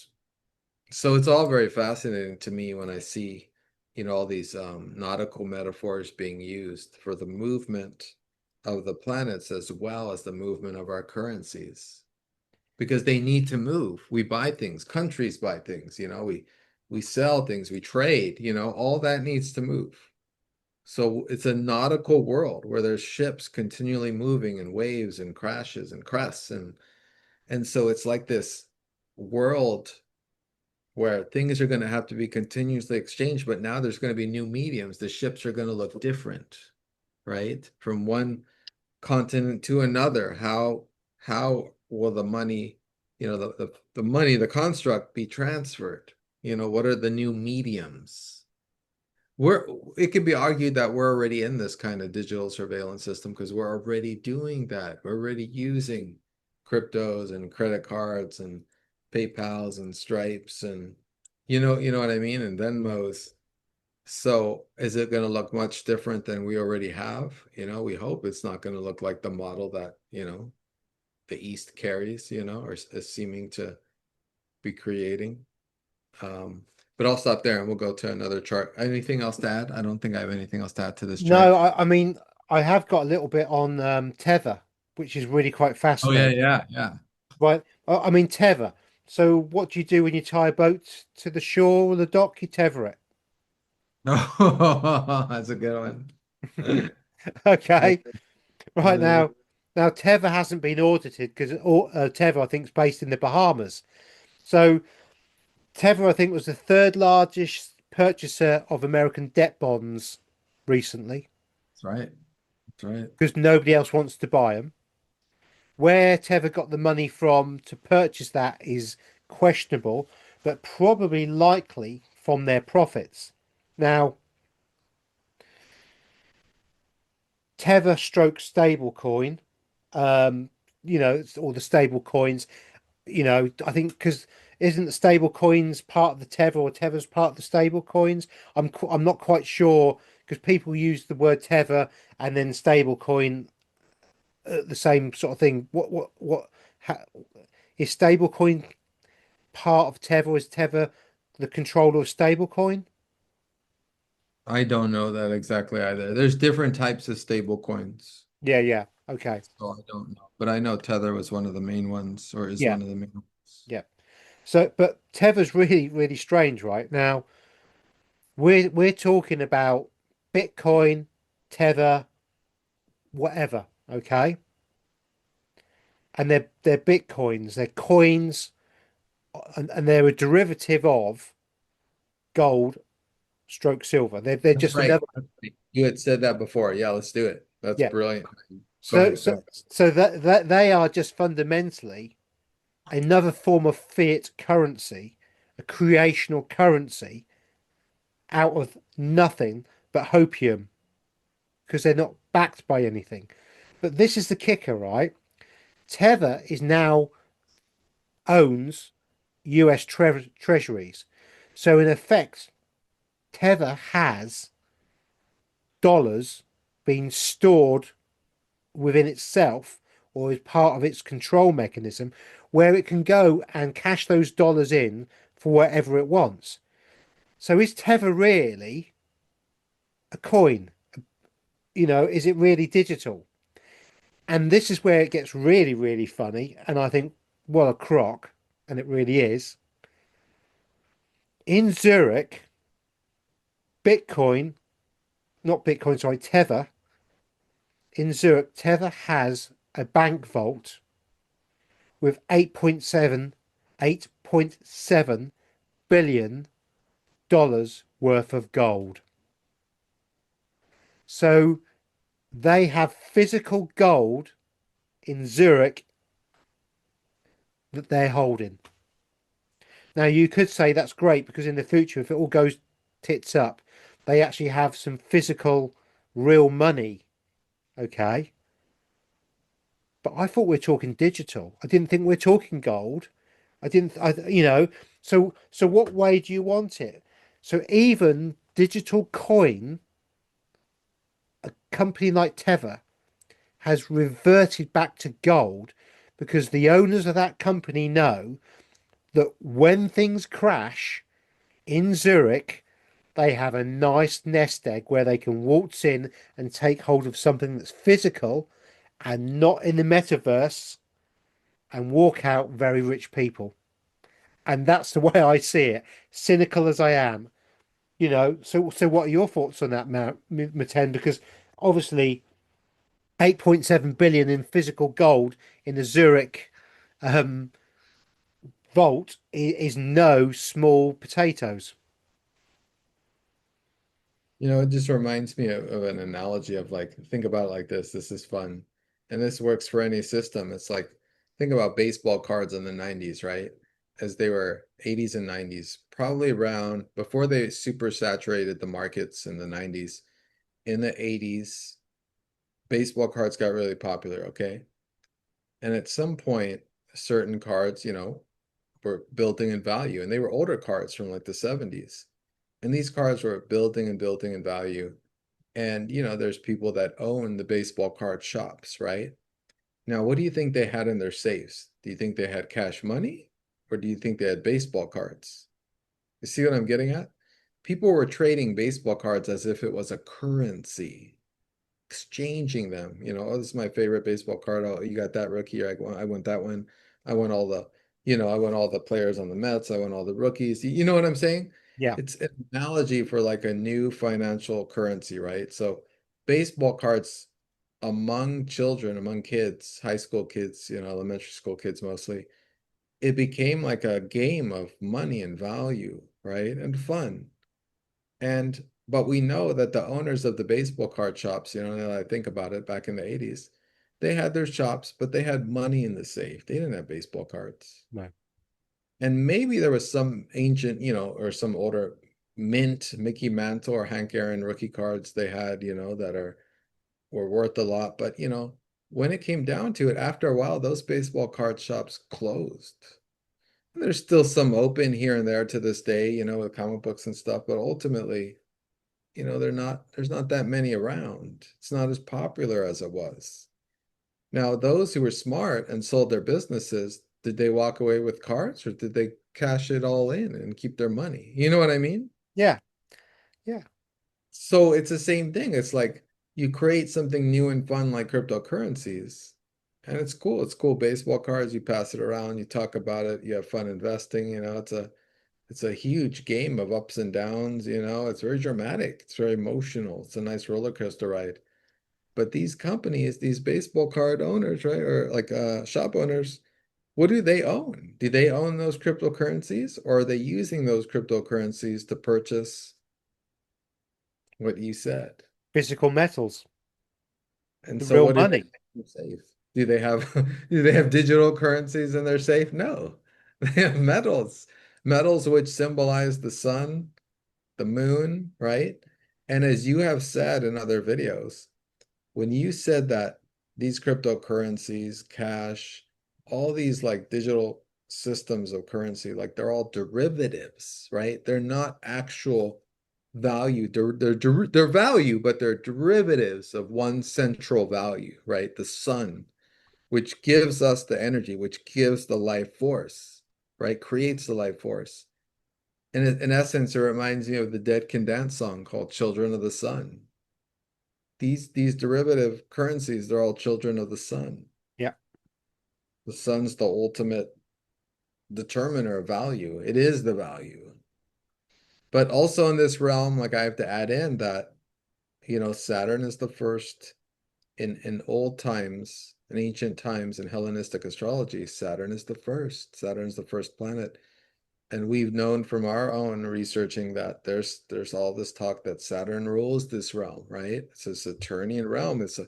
so it's all very fascinating to me when I see, you know, all these nautical metaphors being used for the movement of the planets as well as the movement of our currencies, because they need to move. We buy things, countries buy things, you know, we sell things, we trade, you know, all that needs to move. So it's a nautical world where there's ships continually moving and waves and crashes and crests and so it's like this world where things are going to have to be continuously exchanged, but now there's going to be new mediums. The ships are going to look different, right? From one continent to another. How will the money, you know, the money, the construct be transferred? You know, what are the new mediums? We're it could be argued that we're already in this kind of digital surveillance system because we're already doing that. We're already using cryptos and credit cards and PayPals and Stripes and you know what I mean? And Venmos. So is it going to look much different than we already have? You know, we hope it's not going to look like the model that, you know, the East carries, you know, or is seeming to be creating. But I'll stop there and we'll go to another chart. Anything else to add? I don't think I have anything else to add to this No, chart. I mean, I have got a little bit on tether, which is really quite Oh yeah, fascinating, yeah, yeah. right? I mean, tether. So, what do you do when you tie a boat to the shore or the dock? You tether it. Oh, that's a good one. Okay, That's right uh, now tether hasn't been audited because tether, I think, is based in the Bahamas. So, tether, I think, was the third largest purchaser of American debt bonds recently right. That's right. because nobody else wants to buy them. Where Tether got the money from to purchase that is questionable, but probably likely from their profits. Now, Tether stroke stablecoin, um, you know, all the stable coins, you know, I think because isn't the stable coins part of the Tether or Tether's part of the stable coins? I'm not quite sure because people use the word Tether and then stable coin the same sort of thing. How, is stablecoin part of Tether? Is Tether the controller of stablecoin? I don't know that exactly either. There's different types of stable coins, Yeah, yeah. Okay. so I don't know. But I know Tether was one of the main ones, or is Yeah, one of the main ones. yeah. So, but Tether's really, really strange, right? Now, we're talking about Bitcoin, Tether, whatever, okay? And they're Bitcoins, they're coins, and they're a derivative of gold stroke silver. They're That's just right. another, That's right. You had said that before. Yeah, let's do it. That's yeah. brilliant. Go So ahead. Go so ahead. so that they are just fundamentally another form of fiat currency, a creational currency out of nothing but hopium because they're not backed by anything. But this is the kicker, right? Tether is now owns US treasuries. So in effect, Tether has dollars being stored within itself or as part of its control mechanism where it can go and cash those dollars in for whatever it wants. So is Tether really a coin? You know, is it really digital? And this is where it gets really, really funny. And I think, well, a crock, and it really is. In Zurich, Bitcoin, not Bitcoin, sorry, Tether, in Zurich, Tether has a bank vault with 8.7 billion dollars worth of gold. So they have physical gold in Zurich that they're holding. Now, you could say that's great because in the future, if it all goes tits up, they actually have some physical, real money. Okay. But I thought we are talking digital. I didn't think we are talking gold. I didn't, so what way do you want it? So even digital coin, a company like Tether has reverted back to gold because the owners of that company know that when things crash in Zurich, they have a nice nest egg where they can waltz in and take hold of something that's physical and not in the metaverse and walk out very rich people. And that's the way I see it, cynical as I am. So what are your thoughts on that, Meten? Because obviously 8.7 billion in physical gold in the Zurich um, vault is no small potatoes. It just reminds me of an analogy of like, think about it like this. This is fun. And this works for any system. It's like, think about baseball cards in the 90s, right? As they were 80s and 90s, probably around before they super saturated the markets in the 90s. In the 80s, baseball cards got really popular, okay? And at some point, certain cards, were building in value. And they were older cards from like the 70s. And these cards were building and building in value. And, there's people that own the baseball card shops, right? Now, what do you think they had in their safes? Do you think they had cash money or do you think they had baseball cards? You see what I'm getting at? People were trading baseball cards as if it was a currency, exchanging them. Oh, this is my favorite baseball card. Oh, you got that rookie. I want that one. I want all the, I want all the players on the Mets. I want all the rookies. You know what I'm saying? Yeah, It's an analogy for like a new financial currency, right? So baseball cards among children, among kids, high school kids, elementary school kids mostly, it became like a game of money and value, right? And fun. And but we know that the owners of the baseball card shops, now that I think about it, back in the 80s, they had their shops, but they had money in the safe. They didn't have baseball cards. no. And maybe there was some ancient, or some older mint Mickey Mantle or Hank Aaron rookie cards they had, that were worth a lot. But when it came down to it, after a while, those baseball card shops closed. There's still some open here and there to this day, with comic books and stuff, but ultimately, there's not that many around. It's not as popular as it was. Now, those who were smart and sold their businesses, did they walk away with cards or did they cash it all in and keep their money? You know what I mean? Yeah, yeah, So it's the same thing. It's like you create something new and fun like cryptocurrencies, and it's cool. It's cool. Baseball cards, you pass it around, you talk about it, you have fun investing, it's a huge game of ups and downs, it's very dramatic, it's very emotional, it's a nice roller coaster ride. But these companies, these baseball card owners, right, or like shop owners, what do they own? Do they own those cryptocurrencies or are they using those cryptocurrencies to purchase what you said? physical metals, And the so real what do they money. think in safe? Do they have do they have digital currencies in their safe? No. They have metals. Metals which symbolize the sun, the moon, right? And as you have said in other videos, when you said that these cryptocurrencies, cash, all these like digital systems of currency, like they're all derivatives, right? They're not actual value. They're value, but they're derivatives of one central value, right? The sun, which gives us the energy, which gives the life force, right? Creates the life force. And in essence, it reminds me of the Dead Can Dance song called Children of the Sun. These derivative currencies, they're all children of the sun. Yeah, The sun's the ultimate determiner of value. It is the value. But also in this realm, like I have to add in that, Saturn is the first in old times, in ancient times, in Hellenistic astrology, Saturn is the first. Saturn is the first planet. And we've known from our own researching that there's all this talk that Saturn rules this realm, right? It's a Saturnian realm. It's a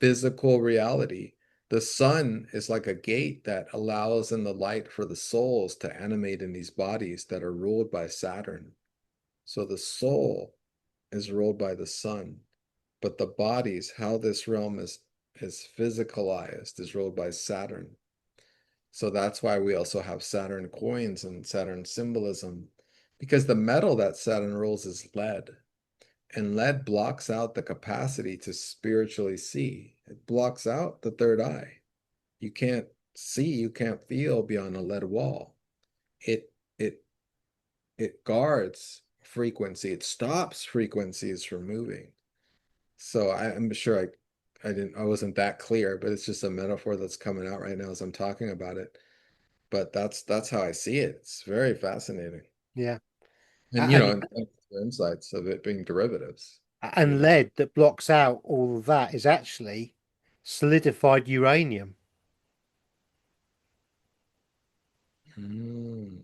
physical reality. The sun is like a gate that allows in the light for the souls to animate in these bodies that are ruled by Saturn. So the soul is ruled by the sun, but the bodies, how this realm is physicalized, is ruled by Saturn. So that's why we also have Saturn coins and Saturn symbolism, because the metal that Saturn rules is lead. And lead blocks out the capacity to spiritually see. It blocks out the third eye. You can't see, you can't feel beyond a lead wall. It it it guards frequency. It stops frequencies from moving. So I'm sure I wasn't that clear, but it's just a metaphor that's coming out right now as I'm talking about it. But that's how I see it. It's very fascinating. Yeah. And And and the insights of it being derivatives, you and know. lead that blocks out all of that is actually solidified uranium.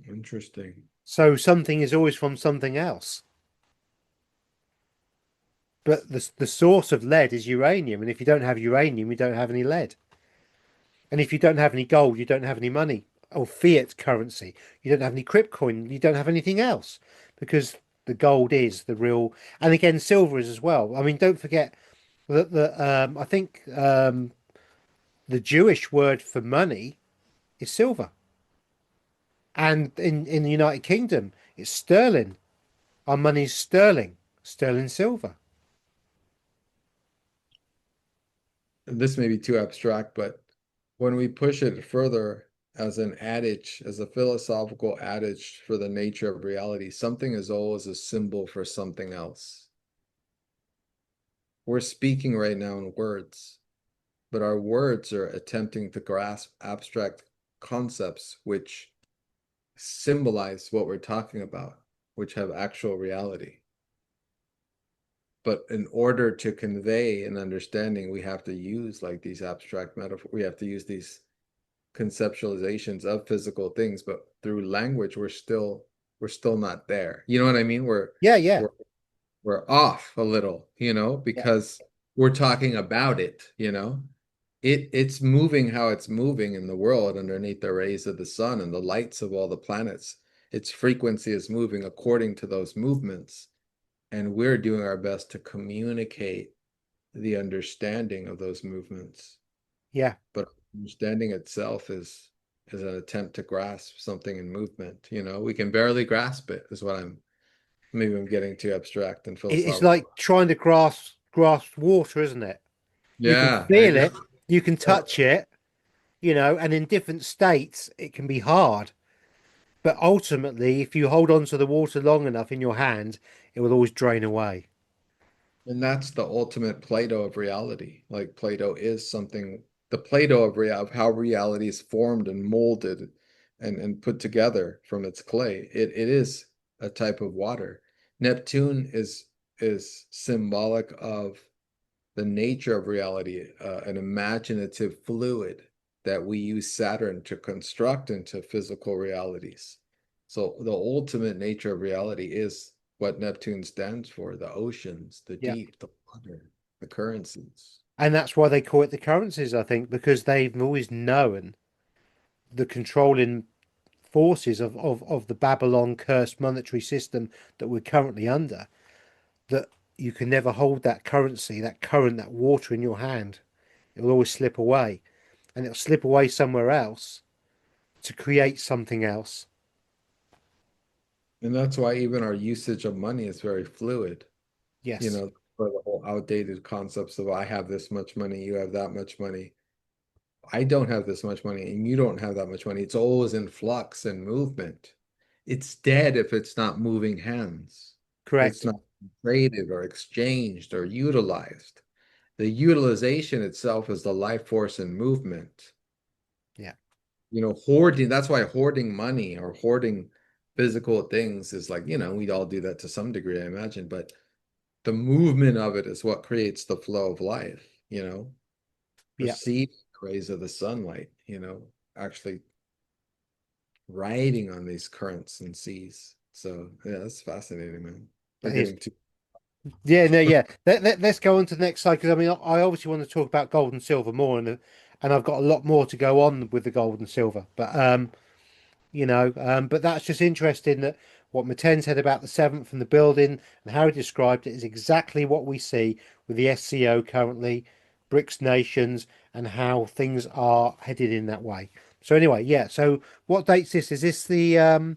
Interesting. So something is always from something else. But the source of lead is uranium, and if you don't have uranium, you don't have any lead. And if you don't have any gold, you don't have any money or fiat currency. You don't have any crypt coin. You don't have anything else because the gold is the real. And again, silver is as well. I mean, don't forget that I think the Jewish word for money is silver, and in the United Kingdom, it's sterling. Our money is sterling, sterling silver. This may be too abstract, but when we push it further as an adage, as a philosophical adage for the nature of reality, something is always a symbol for something else. We're speaking right now in words, but our words are attempting to grasp abstract concepts which symbolize what we're talking about, which have actual reality. But in order to convey an understanding, we have to use like these abstract metaphors. We have to use these conceptualizations of physical things, but through language, we're still not there. You know what I mean? Yeah, yeah, We're we're off a little, yeah, because we're talking about it. It's moving how it's moving in the world underneath the rays of the sun and the lights of all the planets. Its frequency is moving according to those movements, and we're doing our best to communicate the understanding of those movements. yeah. But understanding itself is an attempt to grasp something in movement. We can barely grasp it, is what maybe I'm getting too abstract and It's philosophical. like trying to grasp water, isn't it? You can Yeah, I feel know. it, you can touch it, and in different states it can be hard. But ultimately, if you hold on to the water long enough in your hand, it will always drain away. And that's the ultimate Plato of reality. Like Plato is something, the Plato of how reality is formed and molded and put together from its clay. It is a type of water. Neptune is symbolic of the nature of reality, an imaginative fluid that we use Saturn to construct into physical realities. So the ultimate nature of reality is what Neptune stands for: the oceans, the Yeah. deep, the water, the currencies. And that's why they call it the currencies, I think, because they've always known the controlling forces of the Babylon cursed monetary system that we're currently under, that you can never hold that currency, that current, that water in your hand. It will always slip away, and it'll slip away somewhere else to create something else. And that's why even our usage of money is very fluid, Yes, for the whole outdated concepts of I have this much money, you have that much money. I don't have this much money and you don't have that much money. It's always in flux and movement. It's dead if it's not moving hands. It's correct. not traded or exchanged or utilized. The utilization itself is the life force and movement. Yeah, Hoarding, that's why hoarding money or hoarding physical things is like, we'd all do that to some degree, I imagine, but the movement of it is what creates the flow of life. yeah. Receive the rays of the sunlight, actually riding on these currents and seas. So yeah, that's fascinating, man. We're That is. getting too Yeah, no, yeah. Let's go on to the next slide because I mean, I obviously want to talk about gold and silver more, and and I've got a lot more to go on with the gold and silver. But but that's just interesting that what Meten said about the seventh and the building and how he described it is exactly what we see with the SCO currently, BRICS nations, and how things are headed in that way. So anyway, yeah. So what date's this? Is this the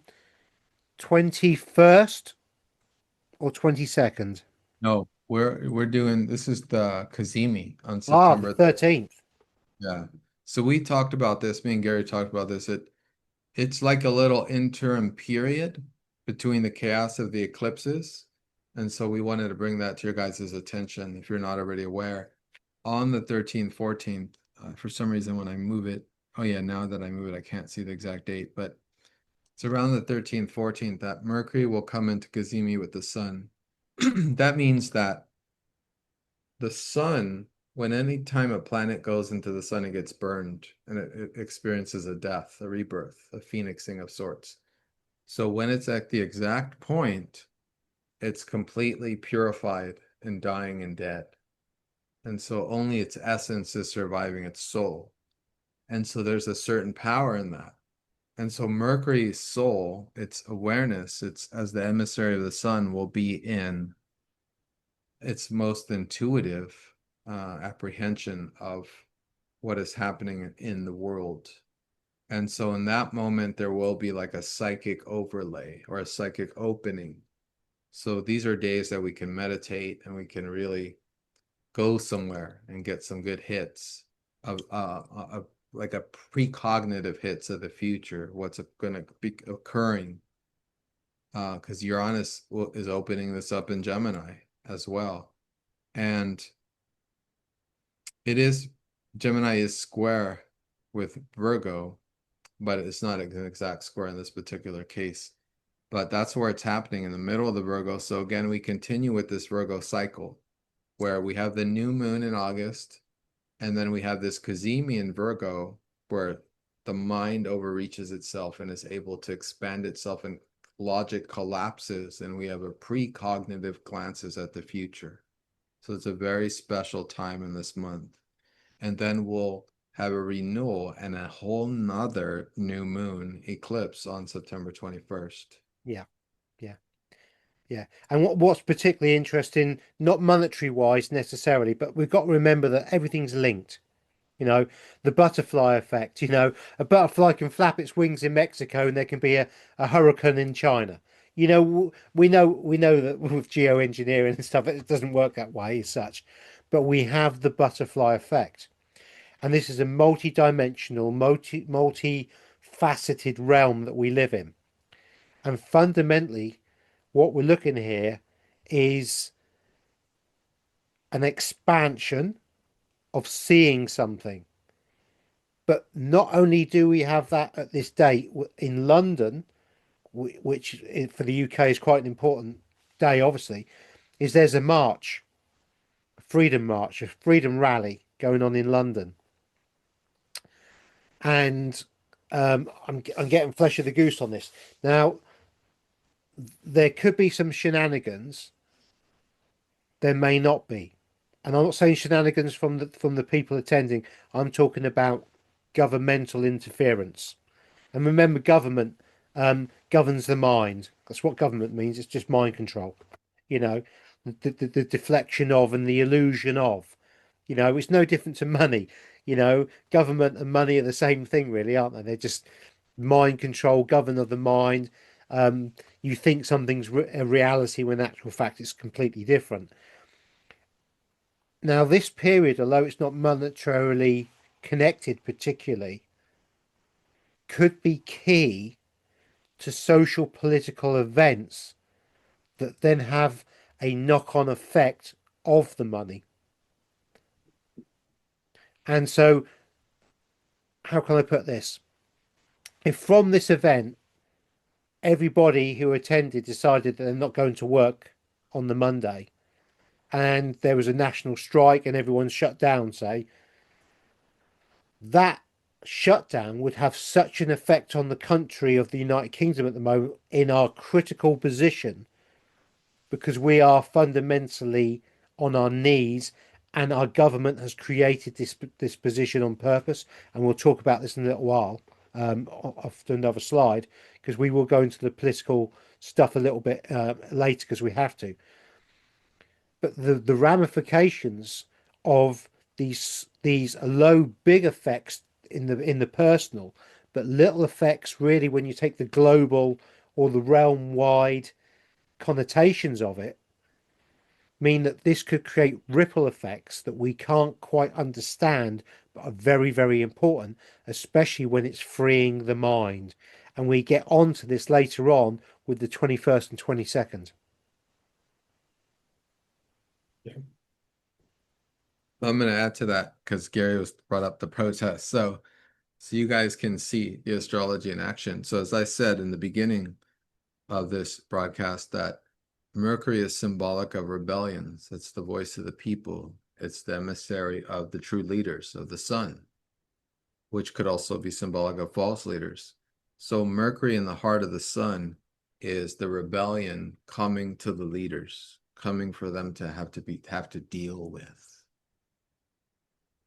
21st or 22nd? No, we're doing this is the Cazimi on Ah, the September 3rd. 13th. Yeah. So we talked about this, me and Gary talked about this. It's like a little interim period between the chaos of the eclipses. And so we wanted to bring that to your guys' attention if you're not already aware. On the 13th, 14th, for some reason when I move it, oh yeah, now that I move it, I can't see the exact date, but it's around the 13th, 14th that Mercury will come into Cazimi with the sun. That means that the sun, when any time a planet goes into the sun, it gets burned and it experiences a death, a rebirth, a phoenixing of sorts. So when it's at the exact point, it's completely purified and dying and dead. And so only its essence is surviving its soul. And so there's a certain power in that. And so Mercury's soul, its awareness, its as the emissary of the sun, will be in its most intuitive apprehension of what is happening in the world. And so in that moment, there will be like a psychic overlay or a psychic opening. So these are days that we can meditate and we can really go somewhere and get some good hits of like a precognitive hits of the future, what's going to be occurring. Because Uranus is opening this up in Gemini as well. And it is, Gemini is square with Virgo, but it's not an exact square in this particular case. But that's where it's happening in the middle of the Virgo. So again, we continue with this Virgo cycle where we have the new moon in August, and then we have this Cazimi in Virgo where the mind overreaches itself and is able to expand itself and logic collapses, and we have a precognitive glances at the future. So it's a very special time in this month. And then we'll have a renewal and a whole nother new moon eclipse on September 21st. Yeah, yeah, yeah. And what's particularly interesting, not monetary wise necessarily, but we've got to remember that everything's linked. You know, the butterfly effect. You know, a butterfly can flap its wings in Mexico, and there can be a hurricane in China. We know that with geoengineering and stuff, it doesn't work that way as such. But we have the butterfly effect, and this is a multi-dimensional, multi-faceted realm that we live in. And fundamentally, what we're looking here is an expansion of seeing something. But not only do we have that at this date in London, which for the UK is quite an important day, obviously, is there's a march, a freedom march, a freedom rally going on in London. And I'm getting flesh of the goose on this. Now, there could be some shenanigans, there may not be. And I'm not saying shenanigans from the people attending. I'm talking about governmental interference. And remember, government governs the mind. That's what government means. It's just mind control. You know, the deflection of and the illusion of. You know, it's no different to money. You know, government and money are the same thing, really, aren't they? They're just mind control, govern of the mind. You think something's a reality when in actual fact it's completely different. Now, this period, although it's not monetarily connected particularly, could be key to social political events that then have a knock-on effect of the money. And so, how can I put this? If from this event, everybody who attended decided that they're not going to work on the Monday, and there was a national strike and everyone's shut down, say, that shutdown would have such an effect on the country of the United Kingdom at the moment in our critical position because we are fundamentally on our knees and our government has created this position on purpose. And we'll talk about this in a little while, after another slide, because we will go into the political stuff a little bit later because we have to. But the ramifications of these low big effects in the personal, but little effects really when you take the global or the realm wide connotations of it, mean that this could create ripple effects that we can't quite understand, but are very, very important, especially when it's freeing the mind. And we get onto this later on with the 21st and 22nd. Yeah. I'm going to add to that because Gary was brought up the protest. So you guys can see the astrology in action. So as I said in the beginning of this broadcast, that Mercury is symbolic of rebellions. It's the voice of the people. It's the emissary of the true leaders of the sun, which could also be symbolic of false leaders. So Mercury in the heart of the sun is the rebellion coming to the leaders, coming for them to have to deal with.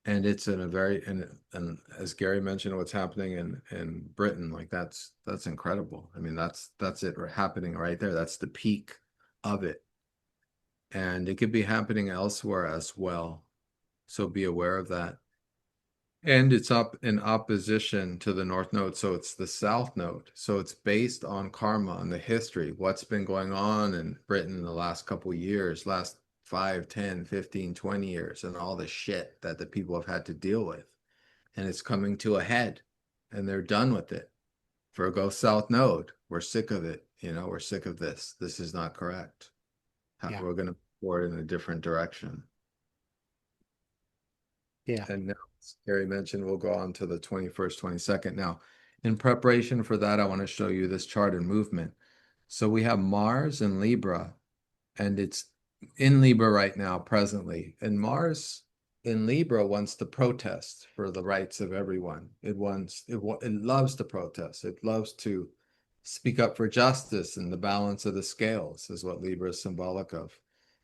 And it's in a very and as Gary mentioned, what's happening in Britain, like that's incredible. I mean, that's it happening right there. That's the peak of it. And it could be happening elsewhere as well. So be aware of that. And it's up in opposition to the North Node. So it's the South Node. So it's based on karma and the history, what's been going on in Britain in the last couple of years, last 5, 10, 15, 20 years, and all the shit that the people have had to deal with. And it's coming to a head, and they're done with it. Virgo South Node, we're sick of it. We're sick of this. This is not correct. Yeah, We're going to forward in a different direction. yeah, And now, as Gary mentioned, we'll go on to the 21st, 22nd. Now, in preparation for that, I want to show you this chart in movement. So we have Mars in Libra, and it's in Libra right now, presently. And Mars in Libra wants to protest for the rights of everyone. It loves to protest. It loves to speak up for justice and the balance of the scales, is what Libra is symbolic of.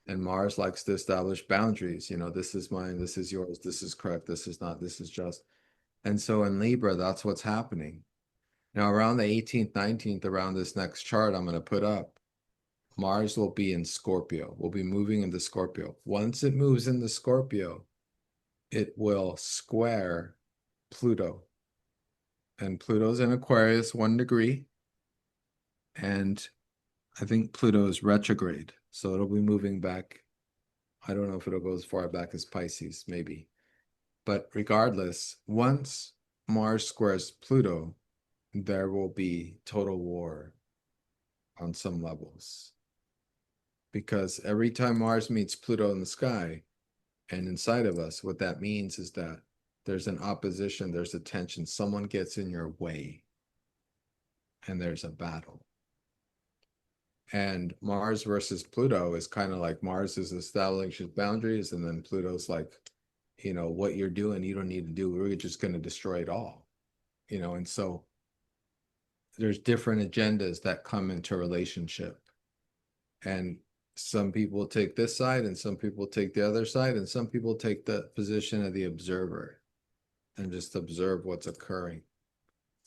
And Mars likes to establish boundaries. This is mine, this is yours, this is correct, this is not, this is just. And so in Libra, that's what's happening. Now, around the 18th, 19th, around this next chart I'm going to put up, Mars will be in Scorpio. We'll be moving into Scorpio. Once it moves into Scorpio, it will square Pluto. And Pluto's in Aquarius, 1 degree. And I think Pluto is retrograde. So it'll be moving back. I don't know if it'll go as far back as Pisces, maybe. But regardless, once Mars squares Pluto, there will be total war on some levels. Because every time Mars meets Pluto in the sky and inside of us, what that means is that there's an opposition, there's a tension, someone gets in your way, and there's a battle. And Mars versus Pluto is kind of like Mars is establishing boundaries, and then Pluto's like, what you're doing, you don't need to do. We're just going to destroy it all, and so there's different agendas that come into relationship. And some people take this side, and some people take the other side, and some people take the position of the observer and just observe what's occurring.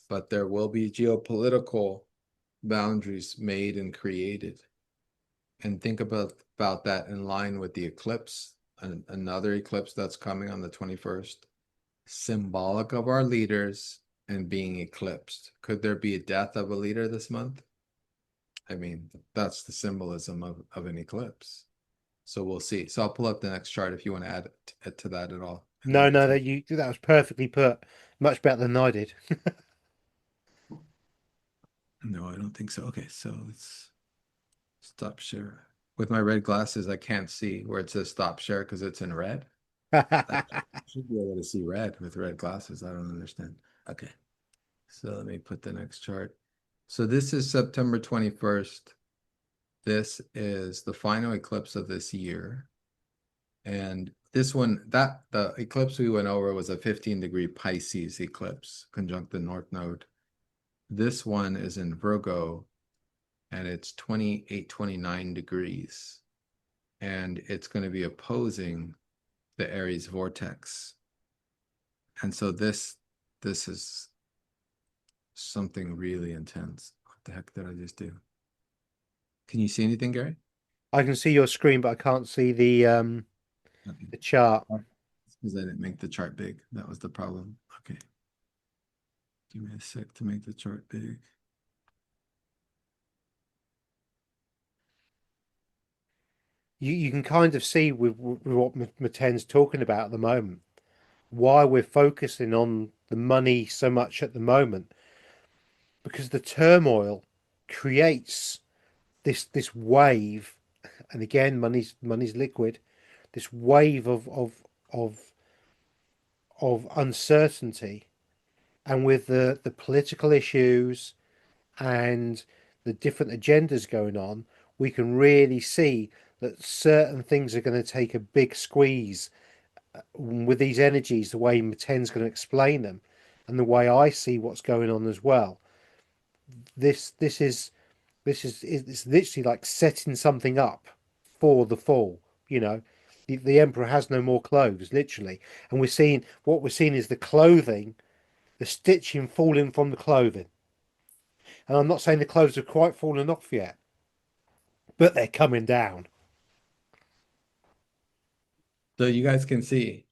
But there will be geopolitical boundaries made and created. And think about that in line with the eclipse, another eclipse that's coming on the 21st, symbolic of our leaders and being eclipsed. Could there be a death of a leader this month? I mean, that's the symbolism of an eclipse. So we'll see. So I'll pull up the next chart if you want to add to that at all. no, no, that was perfectly put, much better than I did. No, I don't think so. Okay, so let's stop share. With my red glasses, I can't see where it says stop share because it's in red. I should be able to see red with red glasses. I don't understand. Okay, so let me put the next chart. So this is September 21st. This is the final eclipse of this year. And this one, the eclipse we went over was a 15-degree Pisces eclipse, conjunct the North Node. This one is in Virgo, and it's 28, 29 degrees. And it's going to be opposing the Aries vortex. And so this is something really intense. What the heck did I just do? Can you see anything, Gary? I can see your screen, but I can't see the chart. It's because I didn't make the chart big. That was the problem. Okay. Give me a sec to make the chart big. You can kind of see with what Meten's talking about at the moment, why we're focusing on the money so much at the moment, because the turmoil creates this wave, and again, money's liquid, this wave of of uncertainty, and with the political issues and the different agendas going on, we can really see that certain things are going to take a big squeeze with these energies, the way Maten's going to explain them, and the way I see what's going on as well. This is it's literally like setting something up for the fall. You know, the emperor has no more clothes, literally, and we're seeing is the clothing, the stitching falling from the clothing. And I'm not saying the clothes have quite fallen off yet, but they're coming down. So you guys can see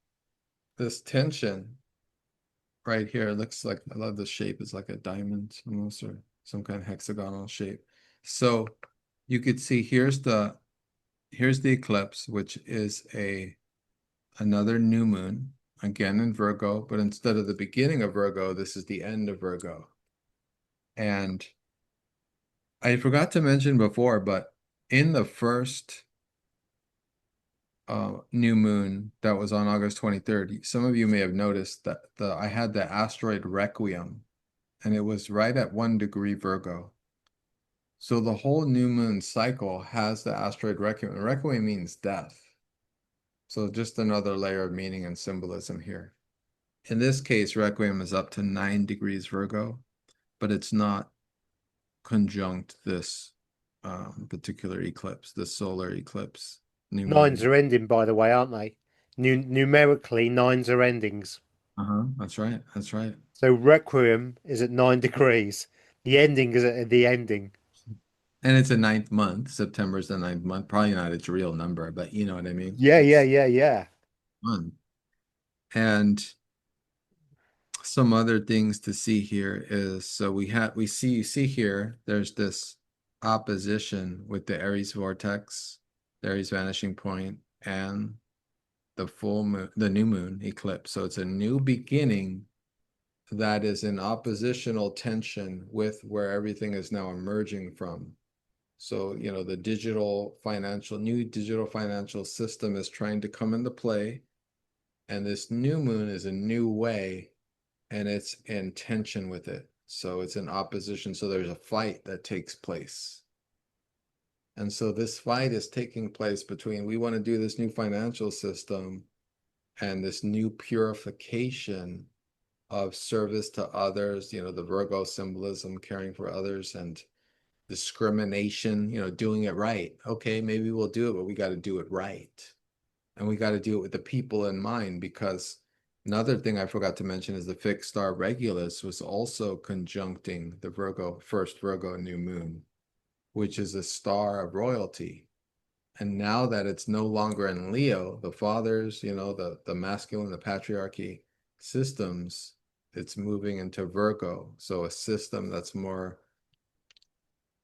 this tension right here. It looks like, I love the shape. It's like a diamond almost, or some kind of hexagonal shape. So you could see here's the eclipse, which is another new moon, again in Virgo, but instead of the beginning of Virgo, this is the end of Virgo. And I forgot to mention before, but in the first new moon that was on August 23rd, some of you may have noticed that I had the asteroid Requiem, and it was right at 1 degree Virgo. So the whole new moon cycle has the asteroid Requiem. Requiem means death. So just another layer of meaning and symbolism here. In this case, Requiem is up to 9 degrees Virgo, but it's not conjunct this particular eclipse, the solar eclipse, new Nines moon. are ending, by the way, aren't they? Numerically, nines are endings. That's right. That's right. So Requiem is at 9 degrees. The ending is at the ending. And it's a ninth month. September is the ninth month. Probably not its real number, but you know what I mean? Yeah, yeah, It's yeah, yeah. fun. And some other things to see here is, so we see, you see here, there's this opposition with the Aries vortex, the Aries vanishing point, and the full moon, the new moon eclipse. So it's a new beginning that is in oppositional tension with where everything is now emerging from. So, you know, the new digital financial system is trying to come into play. And this new moon is a new way, and it's in tension with it. So it's in opposition. So there's a fight that takes place. And so this fight is taking place between, we want to do this new financial system and this new purification of service to others, you know, the Virgo symbolism, caring for others, and discrimination, you know, doing it right. Okay, maybe we'll do it, but we got to do it right. And we got to do it with the people in mind, because another thing I forgot to mention is the fixed star Regulus was also conjuncting the first Virgo new moon, which is a star of royalty. And now that it's no longer in Leo, the fathers, you know, the masculine, the patriarchy systems, it's moving into Virgo. So a system that's more,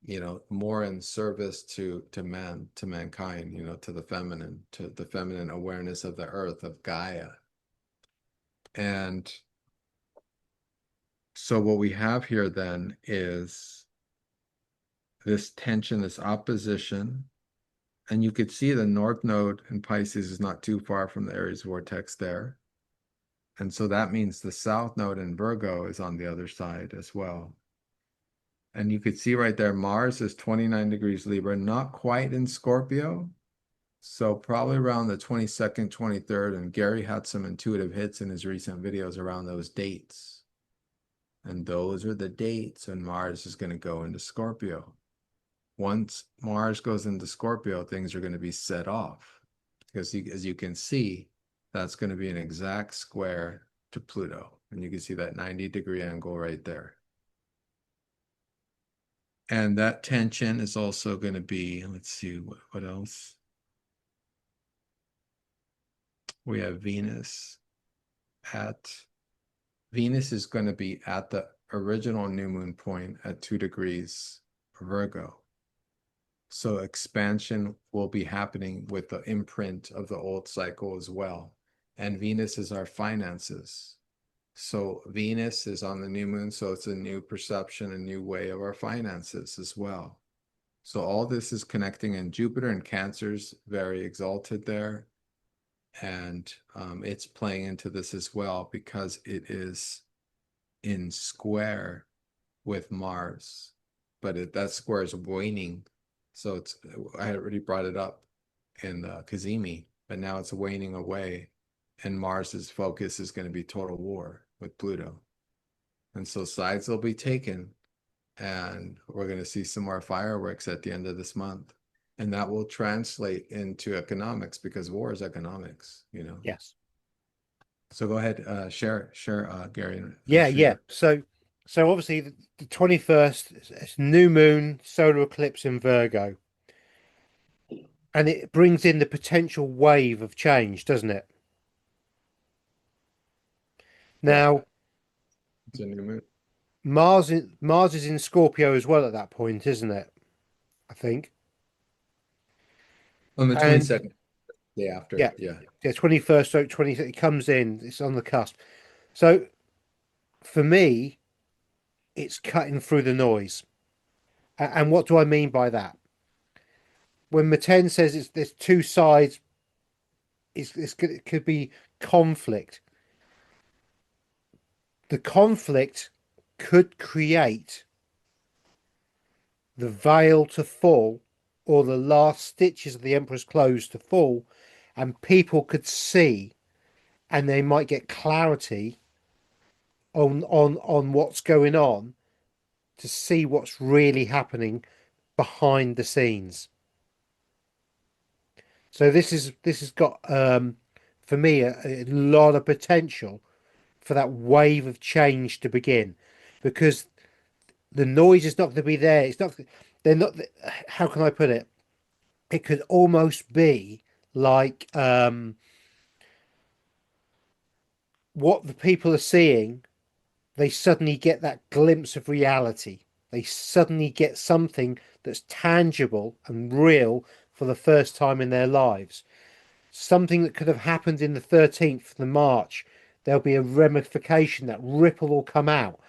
you know, more in service to mankind, you know, to the feminine awareness of the earth, of Gaia. And so what we have here then is this tension, this opposition. And you could see the North Node in Pisces is not too far from the Aries vortex there. And so that means the South Node in Virgo is on the other side as well. And you could see right there, Mars is 29 degrees Libra, not quite in Scorpio. So probably around the 22nd, 23rd, and Gary had some intuitive hits in his recent videos around those dates. And those are the dates when Mars is going to go into Scorpio. Once Mars goes into Scorpio, things are going to be set off. Because as you can see, That's going to be an exact square to Pluto. And you can see that 90-degree angle right there. And that tension is also going to be, let's see, what else? We have Venus is going to be at the original new moon point at 2 degrees Virgo. So expansion will be happening with the imprint of the old cycle as well. And Venus is our finances. So Venus is on the new moon, so it's a new perception, a new way of our finances as well. So all this is connecting, and Jupiter and Cancer's very exalted there. And it's playing into this as well because it is in square with Mars, but that square is waning. So I had already brought it up in the Cazimi, but now it's waning away, and Mars's focus is going to be total war with Pluto. And so sides will be taken, and we're going to see some more fireworks at the end of this month. And that will translate into economics because war is economics, Yes. So go ahead, share, Gary. Yeah. So obviously the 21st, it's new moon, solar eclipse in Virgo. And it brings in the potential wave of change, doesn't it? Yeah, Now, it's a new moon. Mars is in Scorpio as well at that point, isn't it? I think. On the And 22nd, day after, yeah, yeah. yeah, 21st, so 20, it comes in, it's on the cusp. So for me, it's cutting through the noise. And what do I mean by that? When Meten says there's two sides, it could be conflict. The conflict could create the veil to fall, or the last stitches of the emperor's clothes to fall, and people could see, and they might get clarity on what's going on, to see what's really happening behind the scenes. So this has got for me a lot of potential for that wave of change to begin, because the noise is not going to be there. It's not. They're not. How can I put it? It could almost be like what the people are seeing. They suddenly get that glimpse of reality. They suddenly get something that's tangible and real for the first time in their lives. Something that could have happened in the 13th of March. There'll be a ramification, that ripple will come out.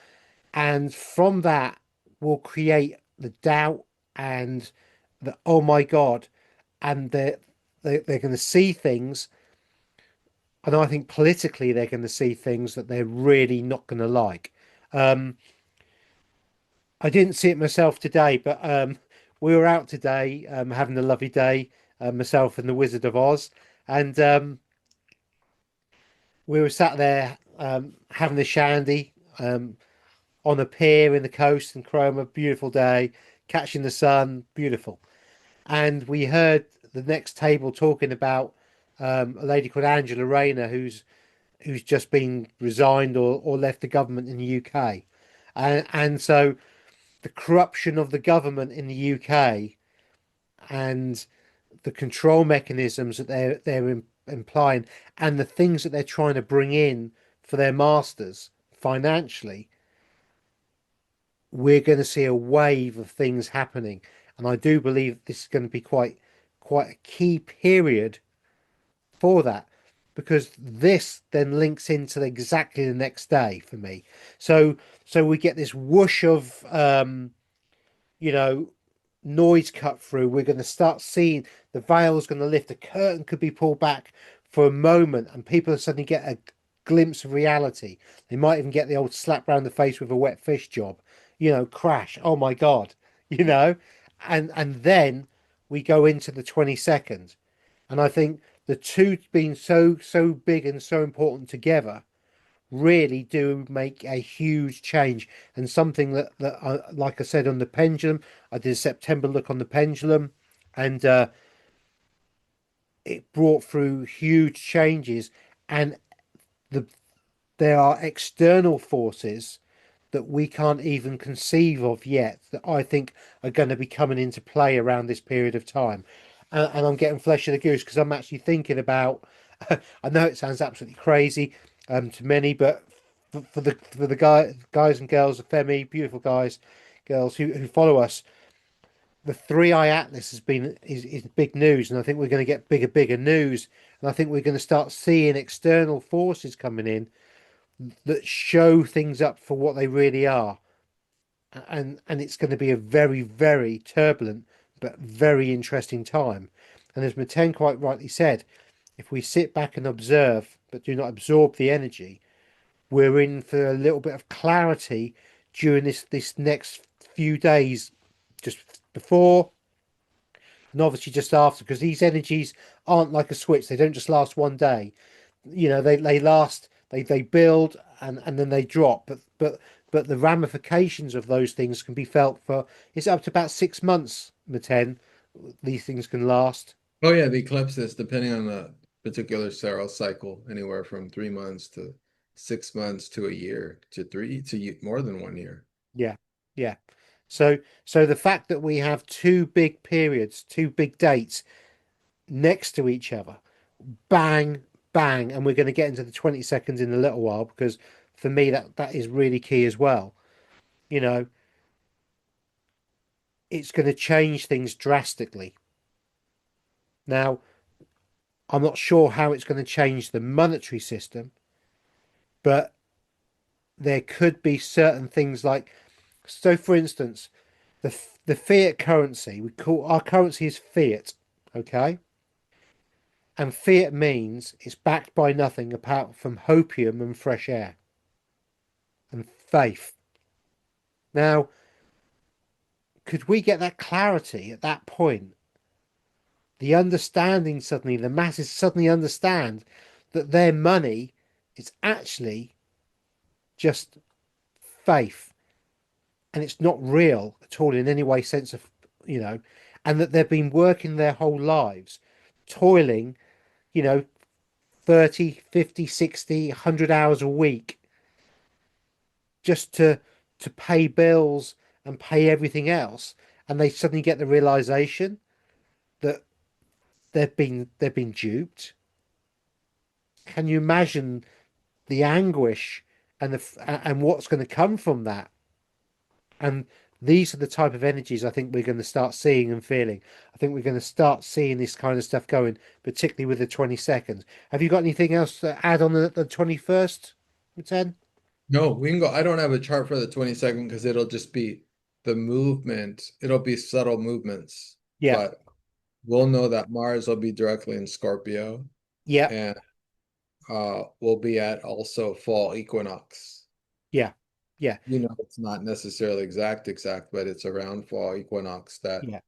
And from that will create the doubt and the, oh my God, and they're going to see things. And I think politically, they're going to see things that they're really not going to like. Um, I didn't see it myself today, but we were out today having a lovely day, myself and the Wizard of Oz. And we were sat there having a shandy on a pier in the coast in Cromer, beautiful day, catching the sun, beautiful. And we heard the next table talking about a lady called Angela Rayner, who's just been resigned or left the government in the UK, and so the corruption of the government in the UK and the control mechanisms that they're implying, and the things that they're trying to bring in for their masters financially, we're going to see a wave of things happening. And I do believe this is going to be quite a key period for that, because this then links into exactly the next day for me. So we get this whoosh of you know noise cut through. We're going to start seeing the veil's going to lift, the curtain could be pulled back for a moment, and people suddenly get a glimpse of reality. They might even get the old slap round the face with a wet fish job, crash, oh my God, you know and then we go into the 22nd, and I think the two being so big and so important together really do make a huge change, and something that like I said on the pendulum, I did a September look on the pendulum, and it brought through huge changes, and the there are external forces that we can't even conceive of yet that I think are going to be coming into play around this period of time. And I'm getting flesh of the goose because I'm actually thinking about. I know it sounds absolutely crazy to many, but for the guys and girls, the Femi, beautiful guys, girls who follow us, the Three Eye Atlas is big news, and I think we're going to get bigger news, and I think we're going to start seeing external forces coming in that show things up for what they really are, and it's going to be a very turbulent but very interesting time. And as Meten quite rightly said, if we sit back and observe but do not absorb the energy, we're in for a little bit of clarity during this next few days, just before and obviously just after, because these energies aren't like a switch. They don't just last one day. They last, they build and then they drop, but the ramifications of those things can be felt for, it's up to about 6 months, Meten, these things can last. Oh yeah, the eclipses, depending on the particular saral cycle, anywhere from 3 months to 6 months to a year to more than 1 year. Yeah, yeah. So the fact that we have two big periods, two big dates next to each other, bang bang, and we're going to get into the 20 seconds in a little while, because for me that is really key as well. you know it's going to change things drastically. Now, I'm not sure how it's going to change the monetary system, but there could be certain things like, so for instance, the fiat currency, we call our currency is fiat, okay? And fiat means it's backed by nothing apart from hopium and fresh air and faith. Now, could we get that clarity at that point? The understanding suddenly, the masses suddenly understand that their money is actually just faith, and it's not real at all in any way, sense of, you know, and that they've been working their whole lives, toiling, you know, 30, 50, 60, 100 hours a week just to pay bills and pay everything else. And they suddenly get the realization that they've been duped. Can you imagine the anguish and what's going to come from that? And these are the type of energies I think we're going to start seeing and feeling. I think we're going to start seeing this kind of stuff going, particularly with the 22nd. Have you got anything else to add on the 21st, 10? No, we can go. I don't have a chart for the 22nd because it'll just be the movement. It'll be subtle movements, Yeah, but we'll know that Mars will be directly in Scorpio yeah, and we'll be at also fall equinox. yeah, yeah, It's not necessarily exact, but it's around fall equinox that yeah,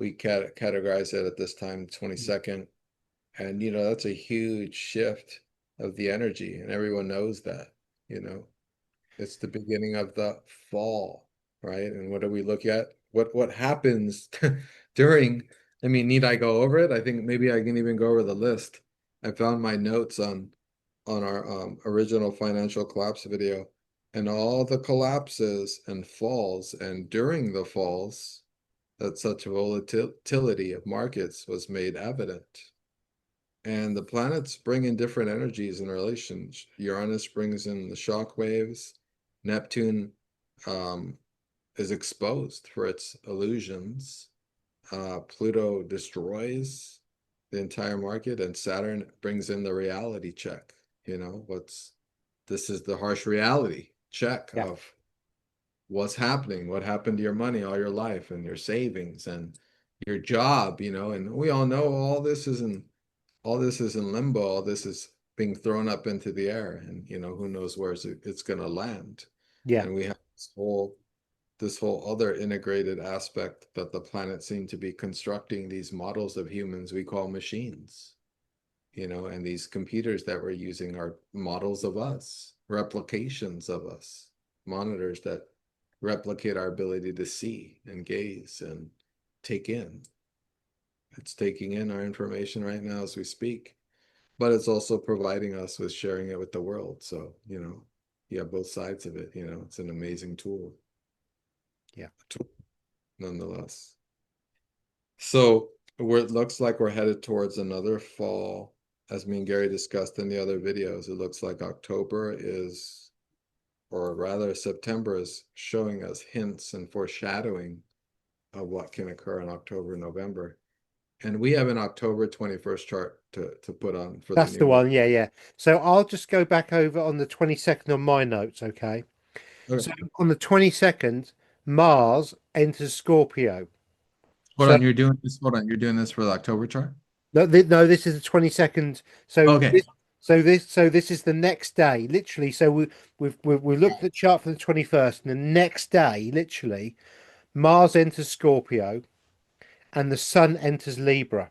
we categorize it at this time, 22nd. And that's a huge shift of the energy, and everyone knows that, you know. It's the beginning of the fall, right? And what do we look at? What happens during, I mean, need I go over it? I think maybe I can even go over the list. I found my notes on our original financial collapse video, and all the collapses and falls, and during the falls, that such volatility of markets was made evident. And the planets bring in different energies in relations. Uranus brings in the shock waves. Neptune um, is exposed for its illusions. Pluto destroys the entire market, and Saturn brings in the reality check. This is the harsh reality check yeah, of what's happening, what happened to your money all your life and your savings and your job, and we all know all this is in limbo, all this is being thrown up into the air, and who knows where it's going to land. yeah, And we have this whole other integrated aspect that the planet seemed to be constructing these models of humans we call machines, and these computers that we're using are models of us, replications of us, monitors that replicate our ability to see and gaze and take in. It's taking in our information right now as we speak. but it's also providing us with sharing it with the world. So, you have both sides of it, it's an amazing Yeah. tool nonetheless. So it looks like we're headed towards another fall, as me and Gary discussed in the other videos. It looks like October is, or rather September is showing us hints and foreshadowing of what can occur in October, November. And we have an October 21st chart to put on for the That's the new month. one. Yeah, yeah. So I'll just go back over on the 22nd on my notes, okay? So Okay. on the 22nd, Mars enters Scorpio. Hold So on, you're doing this. Hold on, you're doing this for the October chart? no, no, this is the 22nd. So Okay. this is the next day, literally. So we looked at the chart for the 21st, and the next day, literally, Mars enters Scorpio and the Sun enters Libra.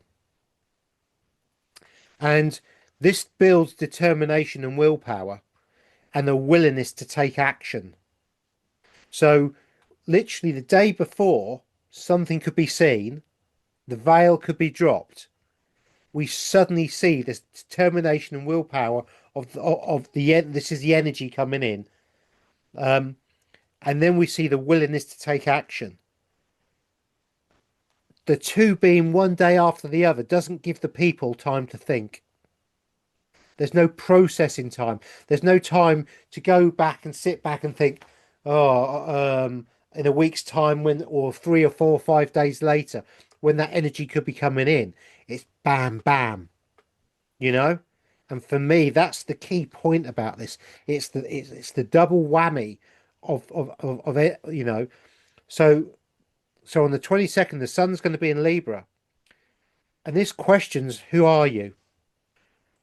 And this builds determination and willpower and a willingness to take action. So literally the day before, something could be seen, the veil could be dropped. We suddenly see this determination and willpower of the this is the energy coming in, and then we see the willingness to take action. The two being one day after the other doesn't give the people time to think. There's no processing time. There's no time to go back and sit back and think, in a week's time when, or 3 or 4 or 5 days later, when that energy could be coming in. It's bam, bam, you know? And for me, that's the key point about this. It's the double whammy of it, you know. So on the 22nd, the sun's going to be in Libra. And this questions, who are you?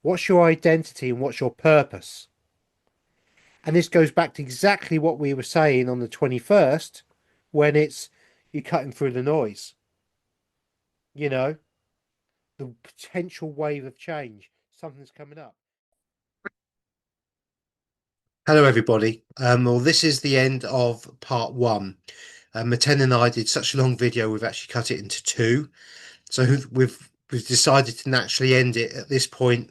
What's your identity and what's your purpose? And this goes back to exactly what we were saying on the 21st, when it's you're cutting through the noise, you know, the potential wave of change. Something's coming up. Hello, everybody. Well, this is the end of part one. Meten and I did such a long video, we've actually cut it into two. So we've decided to naturally end it at this point.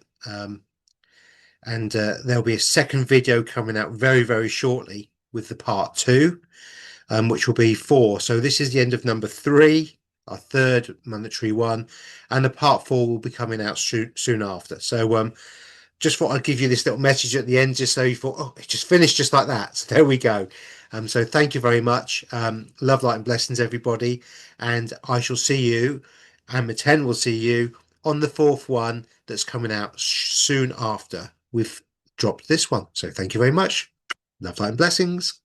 And there'll be a second video coming out very, very shortly with the part two, which will be 4. So this is the end of number 3, our third monetary one, and the part 4 will be coming out soon after. So just thought I'd give you this little message at the end, just so you thought, oh, it just finished just like that. So there we go. So thank you very much. Love, light, and blessings, everybody. And I shall see you, and Meten will see you on the 4th one that's coming out soon after we've dropped this one. So thank you very much. Love, light, and blessings.